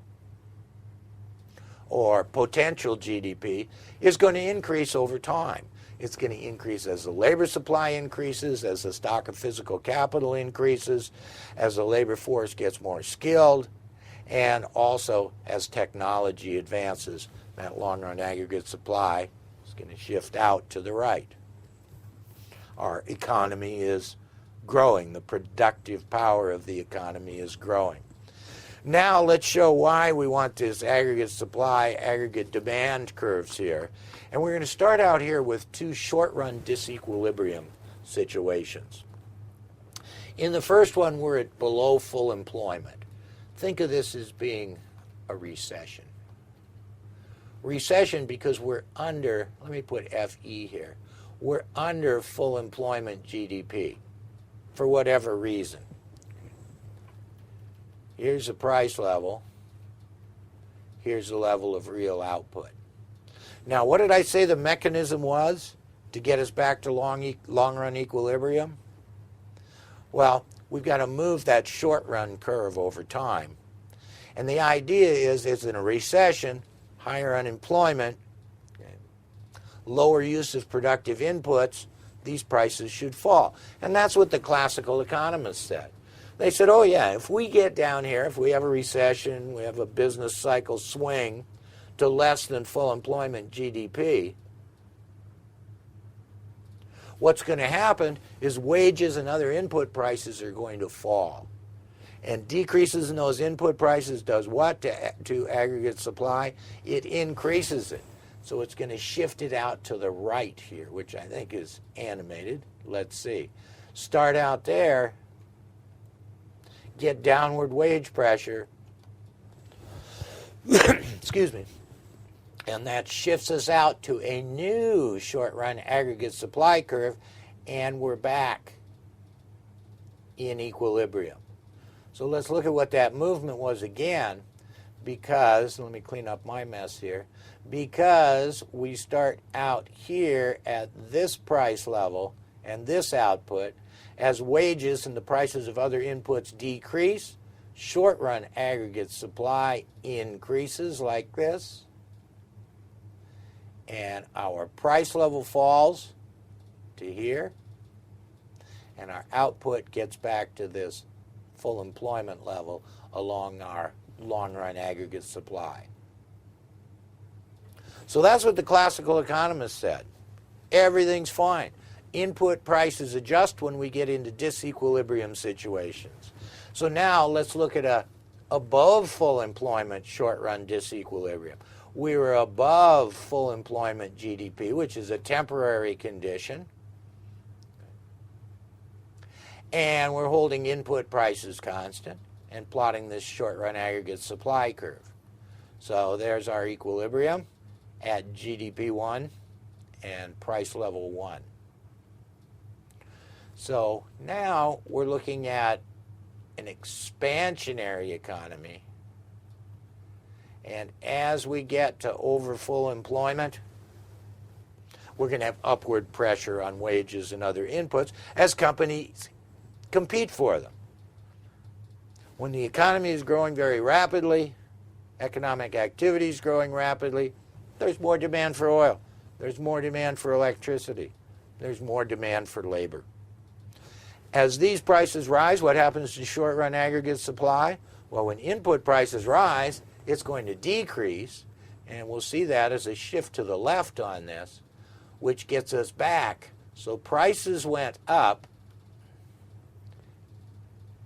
or potential GDP, is going to increase over time. It's going to increase as the labor supply increases, as the stock of physical capital increases, as the labor force gets more skilled, and also as technology advances. That long-run aggregate supply is going to shift out to the right. Our economy is growing. The productive power of the economy is growing. Now let's show why we want this aggregate supply, aggregate demand curves here. And we're going to start out here with two short-run disequilibrium situations. In the first one, we're at below full employment. Think of this as being a recession. Recession because we're under, let me put FE here, we're under full employment GDP for whatever reason. Here's the price level. Here's the level of real output. Now, what did I say the mechanism was to get us back to long-run equilibrium? Well, we've got to move that short-run curve over time. And the idea is in a recession, higher unemployment, lower use of productive inputs, these prices should fall. And that's what the classical economists said. They said, oh yeah, if we get down here, if we have a recession, we have a business cycle swing to less than full employment GDP, what's going to happen is wages and other input prices are going to fall. And decreases in those input prices does what to aggregate supply? It increases it. So it's going to shift it out to the right here, which I think is animated. Let's see. Start out there. Get downward wage pressure, excuse me, and that shifts us out to a new short-run aggregate supply curve, and we're back in equilibrium. So let's look at what that movement was again. because, let me clean up my mess here, because we start out here at this price level and this output, as wages and the prices of other inputs decrease, short-run aggregate supply increases like this, and our price level falls to here, and our output gets back to this full employment level along our long-run aggregate supply. So that's what the classical economists said. Everything's fine. Input prices adjust when we get into disequilibrium situations. So now let's look at a above full employment short-run disequilibrium. We were above full employment GDP, which is a temporary condition. And we're holding input prices constant and plotting this short-run aggregate supply curve. So there's our equilibrium at GDP 1 and price level 1. So now we're looking at an expansionary economy. And as we get to over full employment, we're going to have upward pressure on wages and other inputs as companies compete for them. When the economy is growing very rapidly, economic activity is growing rapidly, there's more demand for oil, there's more demand for electricity, there's more demand for labor. As these prices rise, what happens to short-run aggregate supply? Well, when input prices rise, it's going to decrease, and we'll see that as a shift to the left on this, which gets us back. So prices went up,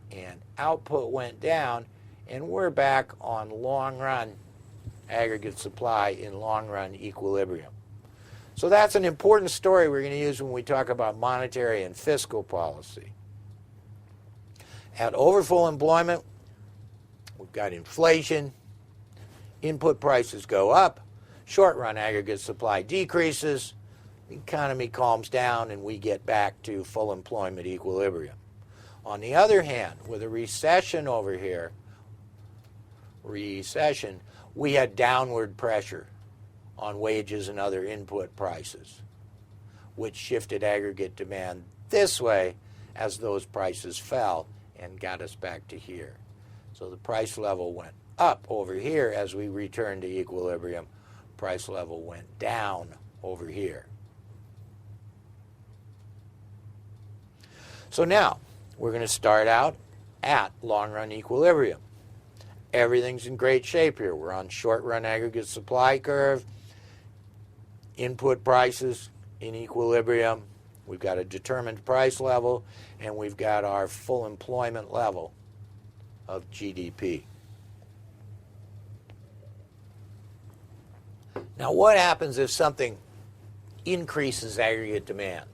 and output went down, and we're back on long-run aggregate supply in long-run equilibrium. So that's an important story we're going to use when we talk about monetary and fiscal policy. At over full employment, we've got inflation, input prices go up, short-run aggregate supply decreases, the economy calms down, and we get back to full employment equilibrium. On the other hand, with a recession over here, we had downward pressure on wages and other input prices, which shifted aggregate demand this way as those prices fell and got us back to here. So the price level went up over here as we returned to equilibrium. Price level went down over here. So now we're going to start out at long-run equilibrium. Everything's in great shape here. We're on short-run aggregate supply curve, input prices in equilibrium. We've got a determined price level, and we've got our full employment level of GDP. Now, what happens if something increases aggregate demand?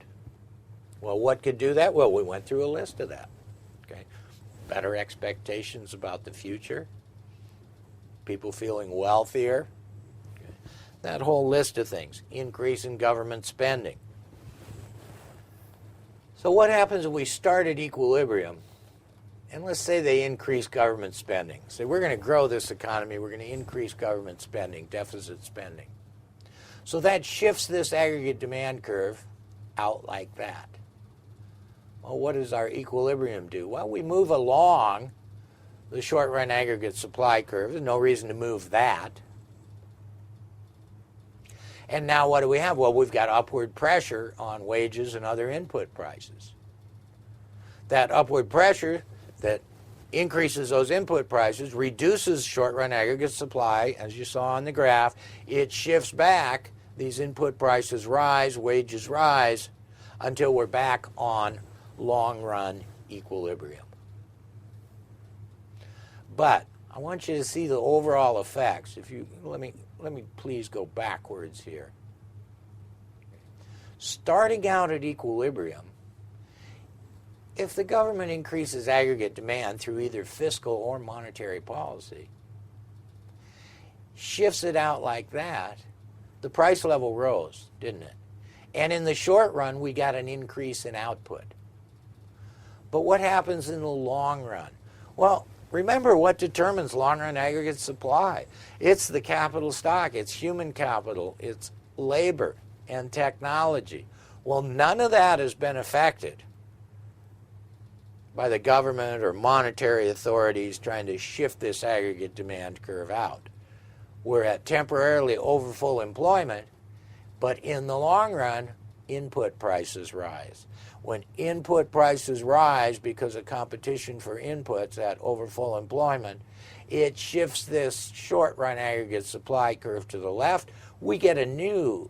Well, what could do that? Well, we went through a list of that. Okay, better expectations about the future, people feeling wealthier, okay, that whole list of things, increase in government spending. So what happens if we start at equilibrium, and let's say they increase government spending? Say we're going to grow this economy, we're going to increase government spending, deficit spending. So that shifts this aggregate demand curve out like that. Well, what does our equilibrium do? Well, we move along the short-run aggregate supply curve. There's no reason to move that. And now what do we have? Well, we've got upward pressure on wages and other input prices. That upward pressure that increases those input prices reduces short-run aggregate supply, as you saw on the graph. It shifts back. These input prices rise, wages rise, until we're back on long-run equilibrium. But I want you to see the overall effects. If you let me please go backwards here. Starting out at equilibrium, if the government increases aggregate demand through either fiscal or monetary policy, shifts it out like that, the price level rose, didn't it? And in the short run, we got an increase in output. But what happens in the long run? Well, Remember what determines long-run aggregate supply. It's the capital stock, it's human capital, it's labor and technology. Well, none of that has been affected by the government or monetary authorities trying to shift this aggregate demand curve out. We're at temporarily over full employment, but in the long run, input prices rise. When input prices rise because of competition for inputs at over full employment, it shifts this short-run aggregate supply curve to the left. We get a new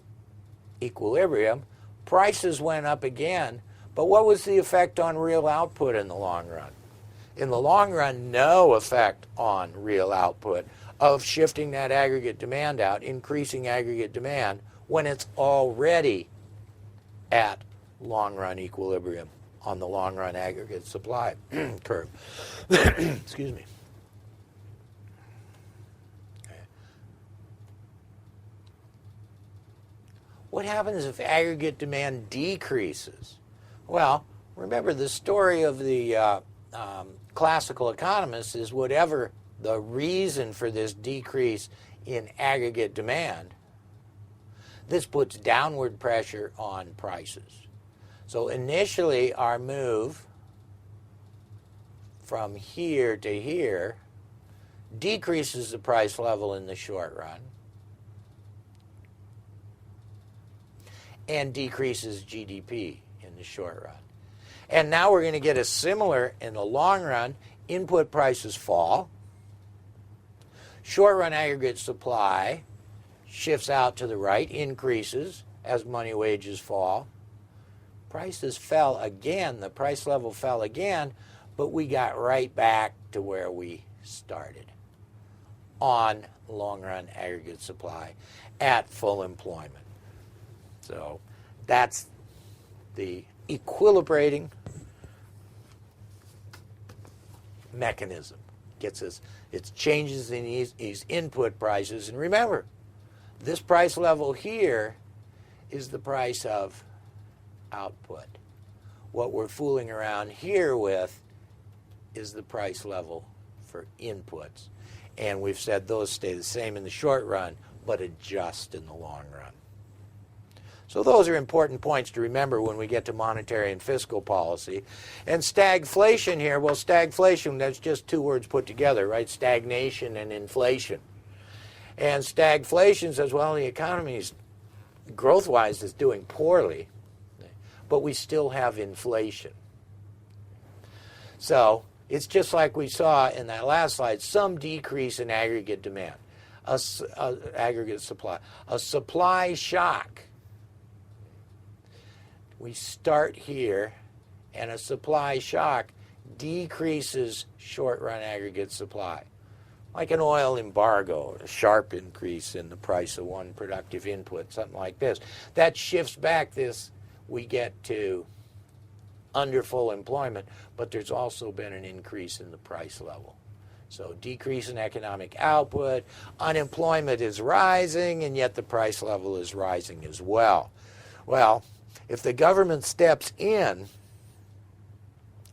equilibrium. Prices went up again, but what was the effect on real output in the long run? In the long run, no effect on real output of shifting that aggregate demand out, increasing aggregate demand when it's already at long-run equilibrium on the long-run aggregate supply curve. Excuse me. What happens if aggregate demand decreases? Well, remember the story of the classical economists is whatever the reason for this decrease in aggregate demand, this puts downward pressure on prices. So initially our move from here to here decreases the price level in the short run and decreases GDP in the short run. And now we're going to get a similar in the long run. Input prices fall. Short run aggregate supply shifts out to the right, increases as money wages fall. Prices fell again, the price level fell again, but we got right back to where we started on long run aggregate supply at full employment. So that's the equilibrating mechanism. Gets us, it's changes in these input prices. And remember, this price level here is the price of output. What we're fooling around here with is the price level for inputs. And we've said those stay the same in the short run, but adjust in the long run. So those are important points to remember when we get to monetary and fiscal policy. And stagflation here, well, stagflation, that's just two words put together, right? Stagnation and inflation. And stagflation says, well, the economy is, growth-wise, is doing poorly, but we still have inflation. So it's just like we saw in that last slide, some decrease in aggregate demand, aggregate supply, a supply shock. We start here, and a supply shock decreases short-run aggregate supply. Like an oil embargo, a sharp increase in the price of one productive input, something like this. That shifts back this, we get to under full employment, but there's also been an increase in the price level. So decrease in economic output, unemployment is rising, and yet the price level is rising as well. Well, if the government steps in,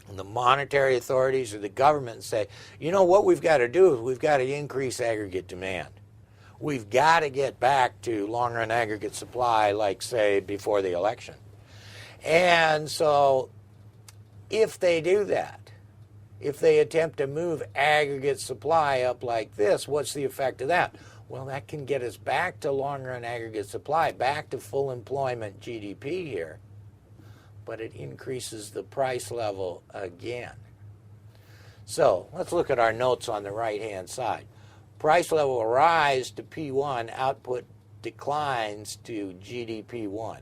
and the monetary authorities or the government say, you know what we've got to do is we've got to increase aggregate demand. We've got to get back to long-run aggregate supply like, say, before the election. And so if they do that, if they attempt to move aggregate supply up like this, what's the effect of that? Well, that can get us back to long-run aggregate supply, back to full employment GDP here, but it increases the price level again. So let's look at our notes on the right-hand side. Price level will rise to P1, output declines to GDP1.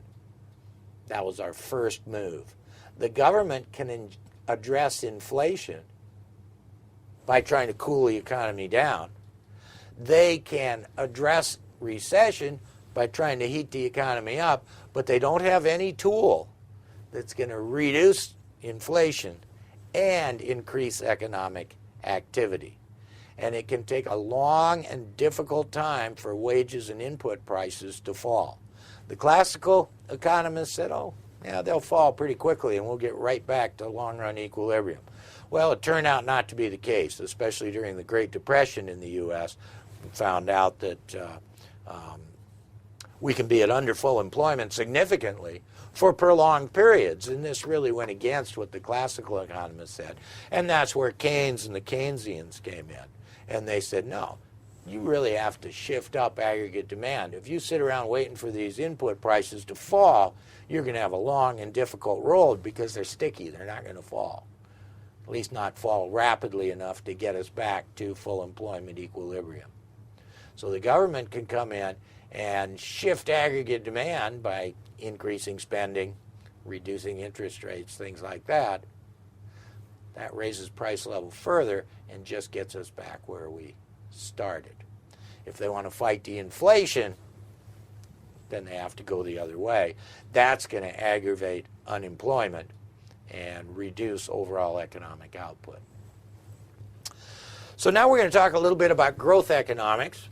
That was our first move. The government can address inflation by trying to cool the economy down. They can address recession by trying to heat the economy up, but they don't have any tool that's going to reduce inflation and increase economic activity. And it can take a long and difficult time for wages and input prices to fall. The classical economists said, oh, yeah, they'll fall pretty quickly and we'll get right back to long-run equilibrium. Well, it turned out not to be the case, especially during the Great Depression in the U.S. We found out that we can be at under full employment significantly for prolonged periods, and this really went against what the classical economists said, and that's where Keynes and the Keynesians came in, and they said, no, you really have to shift up aggregate demand. If you sit around waiting for these input prices to fall, you're going to have a long and difficult road because they're sticky. They're not going to fall, at least not fall rapidly enough to get us back to full employment equilibrium. So the government can come in and shift aggregate demand by increasing spending, reducing interest rates, things like that. That raises price level further and just gets us back where we started. If they want to fight the inflation, then they have to go the other way. That's going to aggravate unemployment and reduce overall economic output. So now we're going to talk a little bit about growth economics.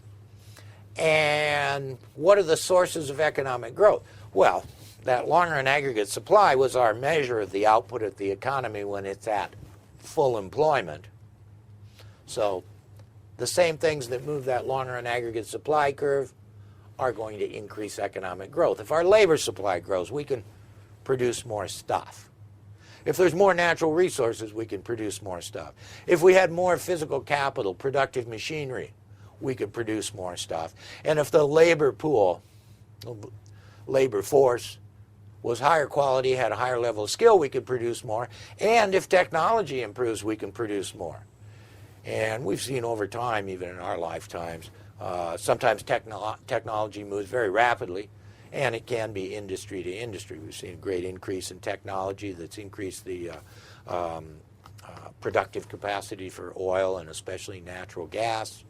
And what are the sources of economic growth? Well, that long-run aggregate supply was our measure of the output of the economy when it's at full employment. So the same things that move that long-run aggregate supply curve are going to increase economic growth. If our labor supply grows, we can produce more stuff. If there's more natural resources, we can produce more stuff. If we had more physical capital, productive machinery, we could produce more stuff. And if the labor pool, labor force, was higher quality, had a higher level of skill, we could produce more. And if technology improves, we can produce more. And we've seen over time, even in our lifetimes, sometimes technology moves very rapidly, and it can be industry to industry. We've seen a great increase in technology that's increased the productive capacity for oil and especially natural gas.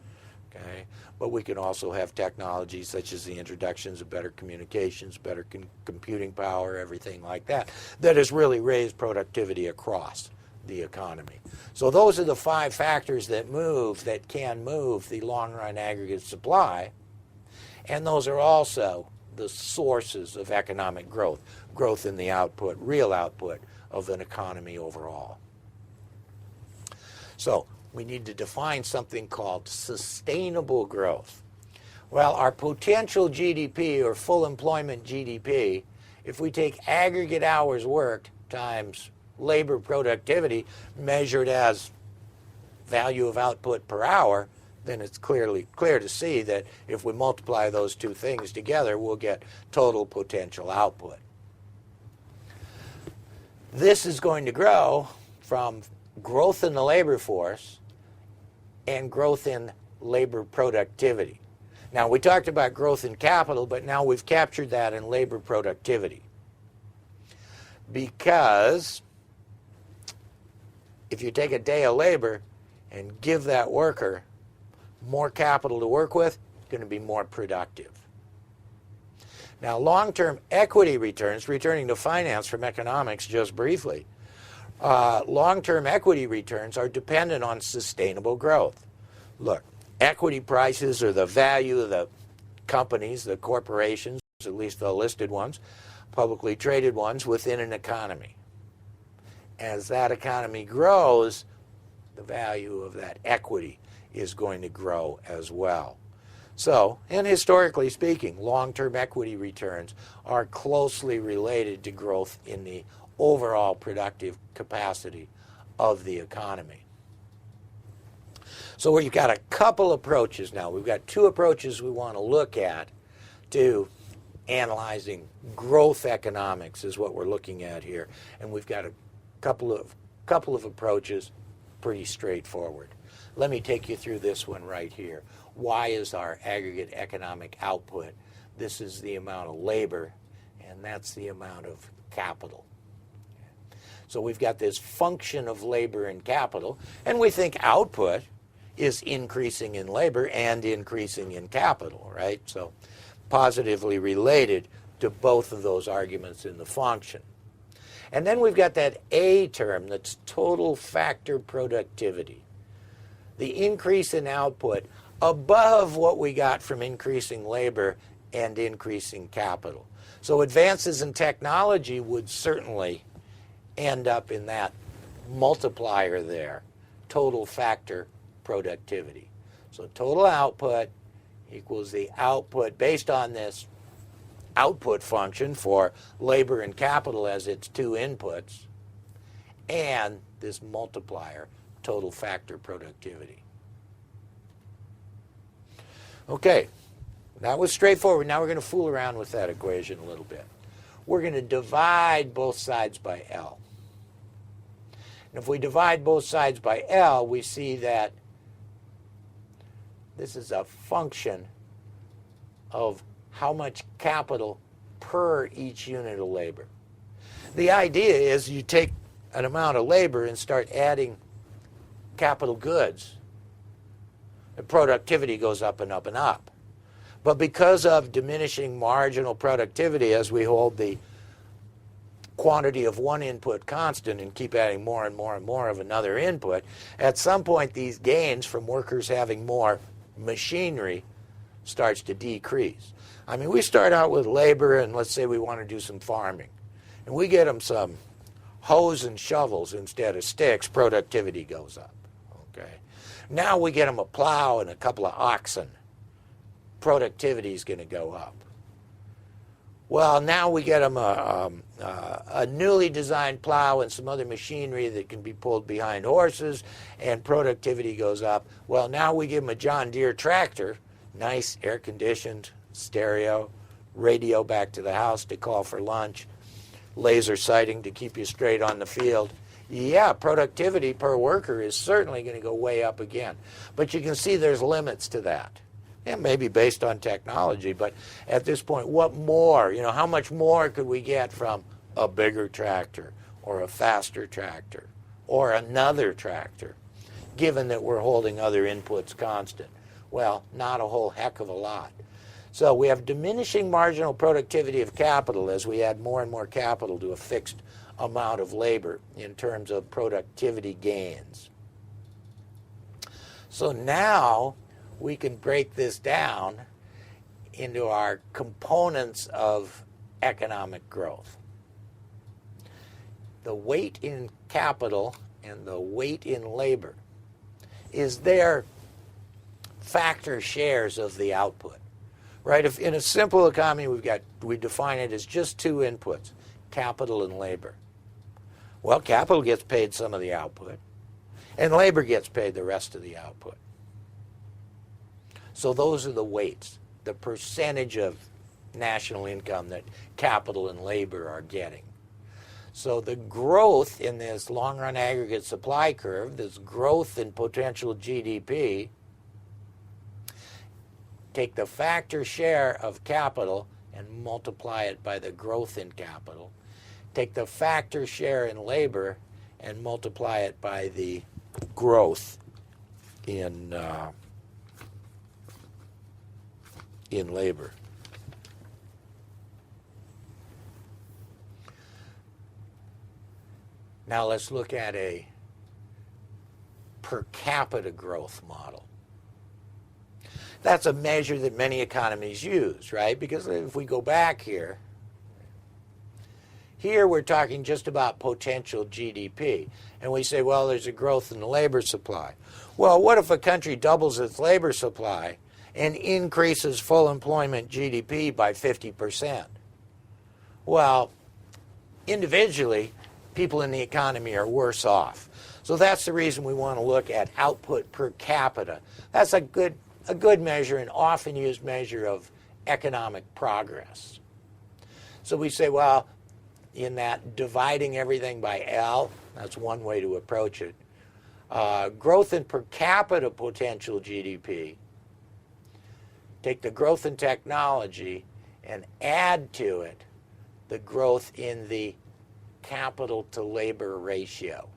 Okay? But we can also have technology such as the introductions of better communications, better computing power, everything like that, that has really raised productivity across the economy. So those are the 5 factors that can move the long-run aggregate supply, and those are also the sources of economic growth, growth in the output, real output of an economy overall. So we need to define something called sustainable growth. Well, our potential GDP, or full employment GDP, if we take aggregate hours worked times labor productivity measured as value of output per hour, then it's clear to see that if we multiply those two things together, we'll get total potential output. This is going to grow from growth in the labor force and growth in labor productivity. Now, we talked about growth in capital, but now we've captured that in labor productivity. Because if you take a day of labor and give that worker more capital to work with, it's going to be more productive. Now, long-term equity returns, returning to finance from economics just briefly, long-term equity returns are dependent on sustainable growth. Look, equity prices are the value of the companies, the corporations, at least the listed ones, publicly traded ones within an economy. As that economy grows, the value of that equity is going to grow as well. So, and historically speaking, long-term equity returns are closely related to growth in the overall productive capacity of the economy. So we've got a couple approaches now. We've got 2 approaches we want to look at to analyzing growth economics is what we're looking at here. And we've got a couple of approaches, pretty straightforward. Let me take you through this one right here. Y is our aggregate economic output. This is the amount of labor, and that's the amount of capital. So we've got this function of labor and capital, and we think output is increasing in labor and increasing in capital, right? So positively related to both of those arguments in the function. And then we've got that A term, that's total factor productivity. The increase in output above what we got from increasing labor and increasing capital. So advances in technology would certainly end up in that multiplier there, total factor productivity. So total output equals the output based on this output function for labor and capital as its two inputs, and this multiplier, total factor productivity. Okay, that was straightforward. Now we're going to fool around with that equation a little bit. We're going to divide both sides by L. And if we divide both sides by L, we see that this is a function of how much capital per each unit of labor. The idea is you take an amount of labor and start adding capital goods, and productivity goes up and up and up. But because of diminishing marginal productivity, as we hold the quantity of one input constant and keep adding more and more and more of another input, at some point these gains from workers having more machinery starts to decrease. I mean, we start out with labor, and let's say we want to do some farming, and we get them some hoes and shovels instead of sticks, productivity goes up. Okay. Now we get them a plow and a couple of oxen, productivity is going to go up. Well, now we get them a newly designed plow and some other machinery that can be pulled behind horses, and productivity goes up. Well, now we give them a John Deere tractor, nice air-conditioned, stereo, radio back to the house to call for lunch, laser sighting to keep you straight on the field. Yeah, productivity per worker is certainly going to go way up again. But you can see there's limits to that. And maybe based on technology, but at this point, what more? You know, how much more could we get from a bigger tractor or a faster tractor or another tractor, given that we're holding other inputs constant? Well, not a whole heck of a lot. So we have diminishing marginal productivity of capital as we add more and more capital to a fixed amount of labor in terms of productivity gains. So now we can break this down into our components of economic growth. The weight in capital and the weight in labor is their factor shares of the output. Right? If in a simple economy we define it as just two inputs, capital and labor. Well, capital gets paid some of the output, and labor gets paid the rest of the output. So those are the weights, the percentage of national income that capital and labor are getting. So the growth in this long-run aggregate supply curve, this growth in potential GDP, take the factor share of capital and multiply it by the growth in capital. Take the factor share in labor and multiply it by the growth in labor. Now let's look at a per capita growth model. That's a measure that many economies use, right? Because if we go back here we're talking just about potential GDP. And we say, well, there's a growth in the labor supply. Well, what if a country doubles its labor supply and increases full employment GDP by 50%? Well, individually, people in the economy are worse off. So that's the reason we want to look at output per capita. That's a good measure, an often used measure of economic progress. So we say, well, in that dividing everything by L, that's one way to approach it. Growth in per capita potential GDP, take the growth in technology and add to it the growth in the capital to labor ratio.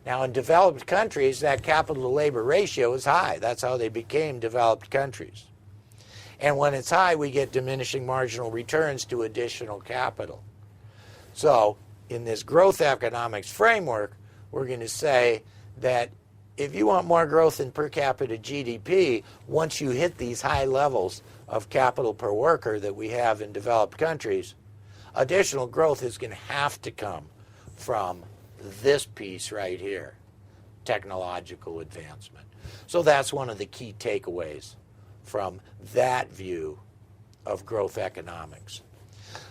Now, in developed countries, that capital to labor ratio is high. That's how they became developed countries. And when it's high, we get diminishing marginal returns to additional capital. So, in this growth economics framework, we're going to say that if you want more growth in per capita GDP, once you hit these high levels of capital per worker that we have in developed countries, additional growth is going to have to come from this piece right here, technological advancement. So that's one of the key takeaways from that view of growth economics.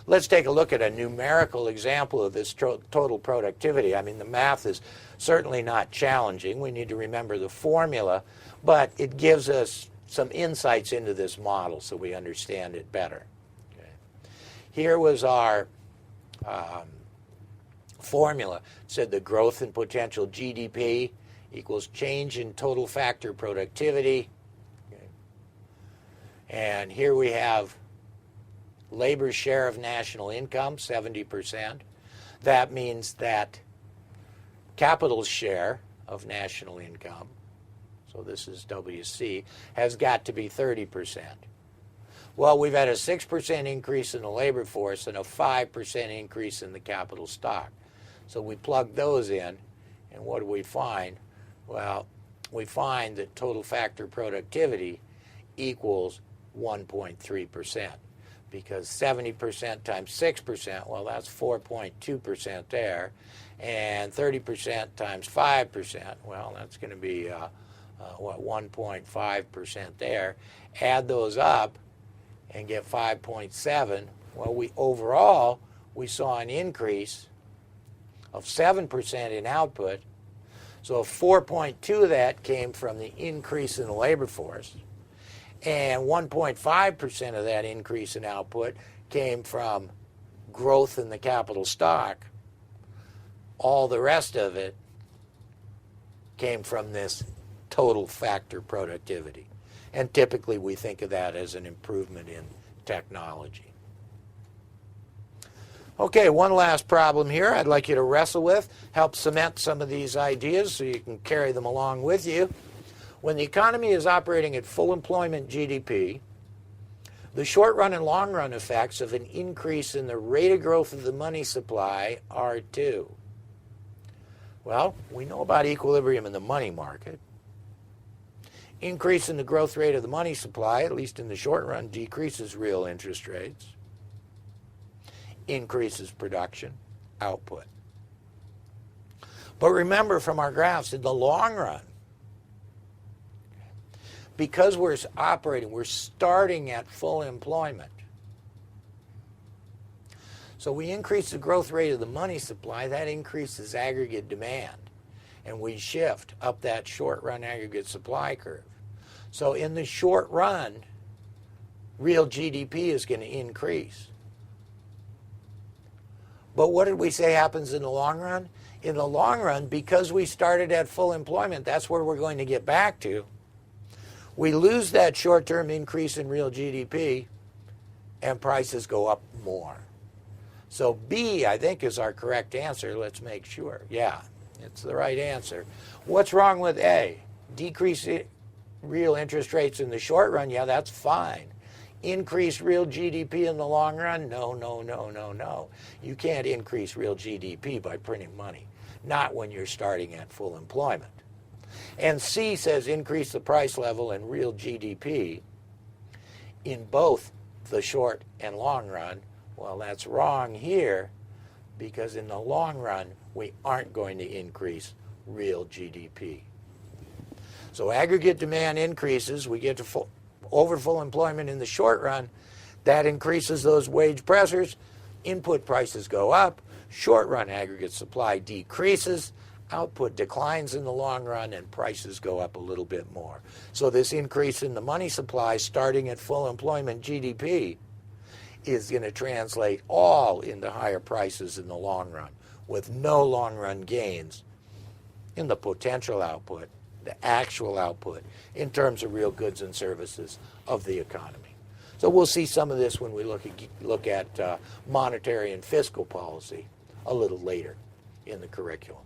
Let's take a look at a numerical example of this total productivity. I mean, the math is certainly not challenging. We need to remember the formula, but it gives us some insights into this model so we understand it better. Okay. Here was our formula. It said the growth in potential GDP equals change in total factor productivity. Okay. And here we have labor's share of national income, 70%. That means that capital's share of national income, so this is WC, has got to be 30%. Well, we've had a 6% increase in the labor force and a 5% increase in the capital stock. So we plug those in, and what do we find? Well, we find that total factor productivity equals 1.3%. Because 70% times 6%, well, that's 4.2% there. And 30% times 5%, well, that's going to be, 1.5% there. Add those up and get 5.7. Well, overall, we saw an increase of 7% in output. So 4.2 of that came from the increase in the labor force. And 1.5% of that increase in output came from growth in the capital stock. All the rest of it came from this total factor productivity. And typically we think of that as an improvement in technology. Okay, one last problem here I'd like you to wrestle with, help cement some of these ideas so you can carry them along with you. When the economy is operating at full employment GDP, the short-run and long-run effects of an increase in the rate of growth of the money supply are too. Well, we know about equilibrium in the money market. Increase in the growth rate of the money supply, at least in the short run, decreases real interest rates, increases production, output. But remember from our graphs, in the long run, because we're starting at full employment. So we increase the growth rate of the money supply, that increases aggregate demand. And we shift up that short-run aggregate supply curve. So in the short run, real GDP is going to increase. But what did we say happens in the long run? In the long run, because we started at full employment, that's where we're going to get back to. We lose that short-term increase in real GDP, and prices go up more. So B, I think, is our correct answer. Let's make sure. Yeah, it's the right answer. What's wrong with A? Decrease real interest rates in the short run? Yeah, that's fine. Increase real GDP in the long run? No, no, no, no, no. You can't increase real GDP by printing money. Not when you're starting at full employment. And C says increase the price level and real GDP in both the short and long run. Well, that's wrong here because in the long run, we aren't going to increase real GDP. So aggregate demand increases. We get to over full employment in the short run. That increases those wage pressures. Input prices go up. Short run aggregate supply decreases. Output declines in the long run, and prices go up a little bit more. So this increase in the money supply starting at full employment GDP is going to translate all into higher prices in the long run with no long run gains in the potential output, the actual output in terms of real goods and services of the economy. So we'll see some of this when we look at monetary and fiscal policy a little later in the curriculum.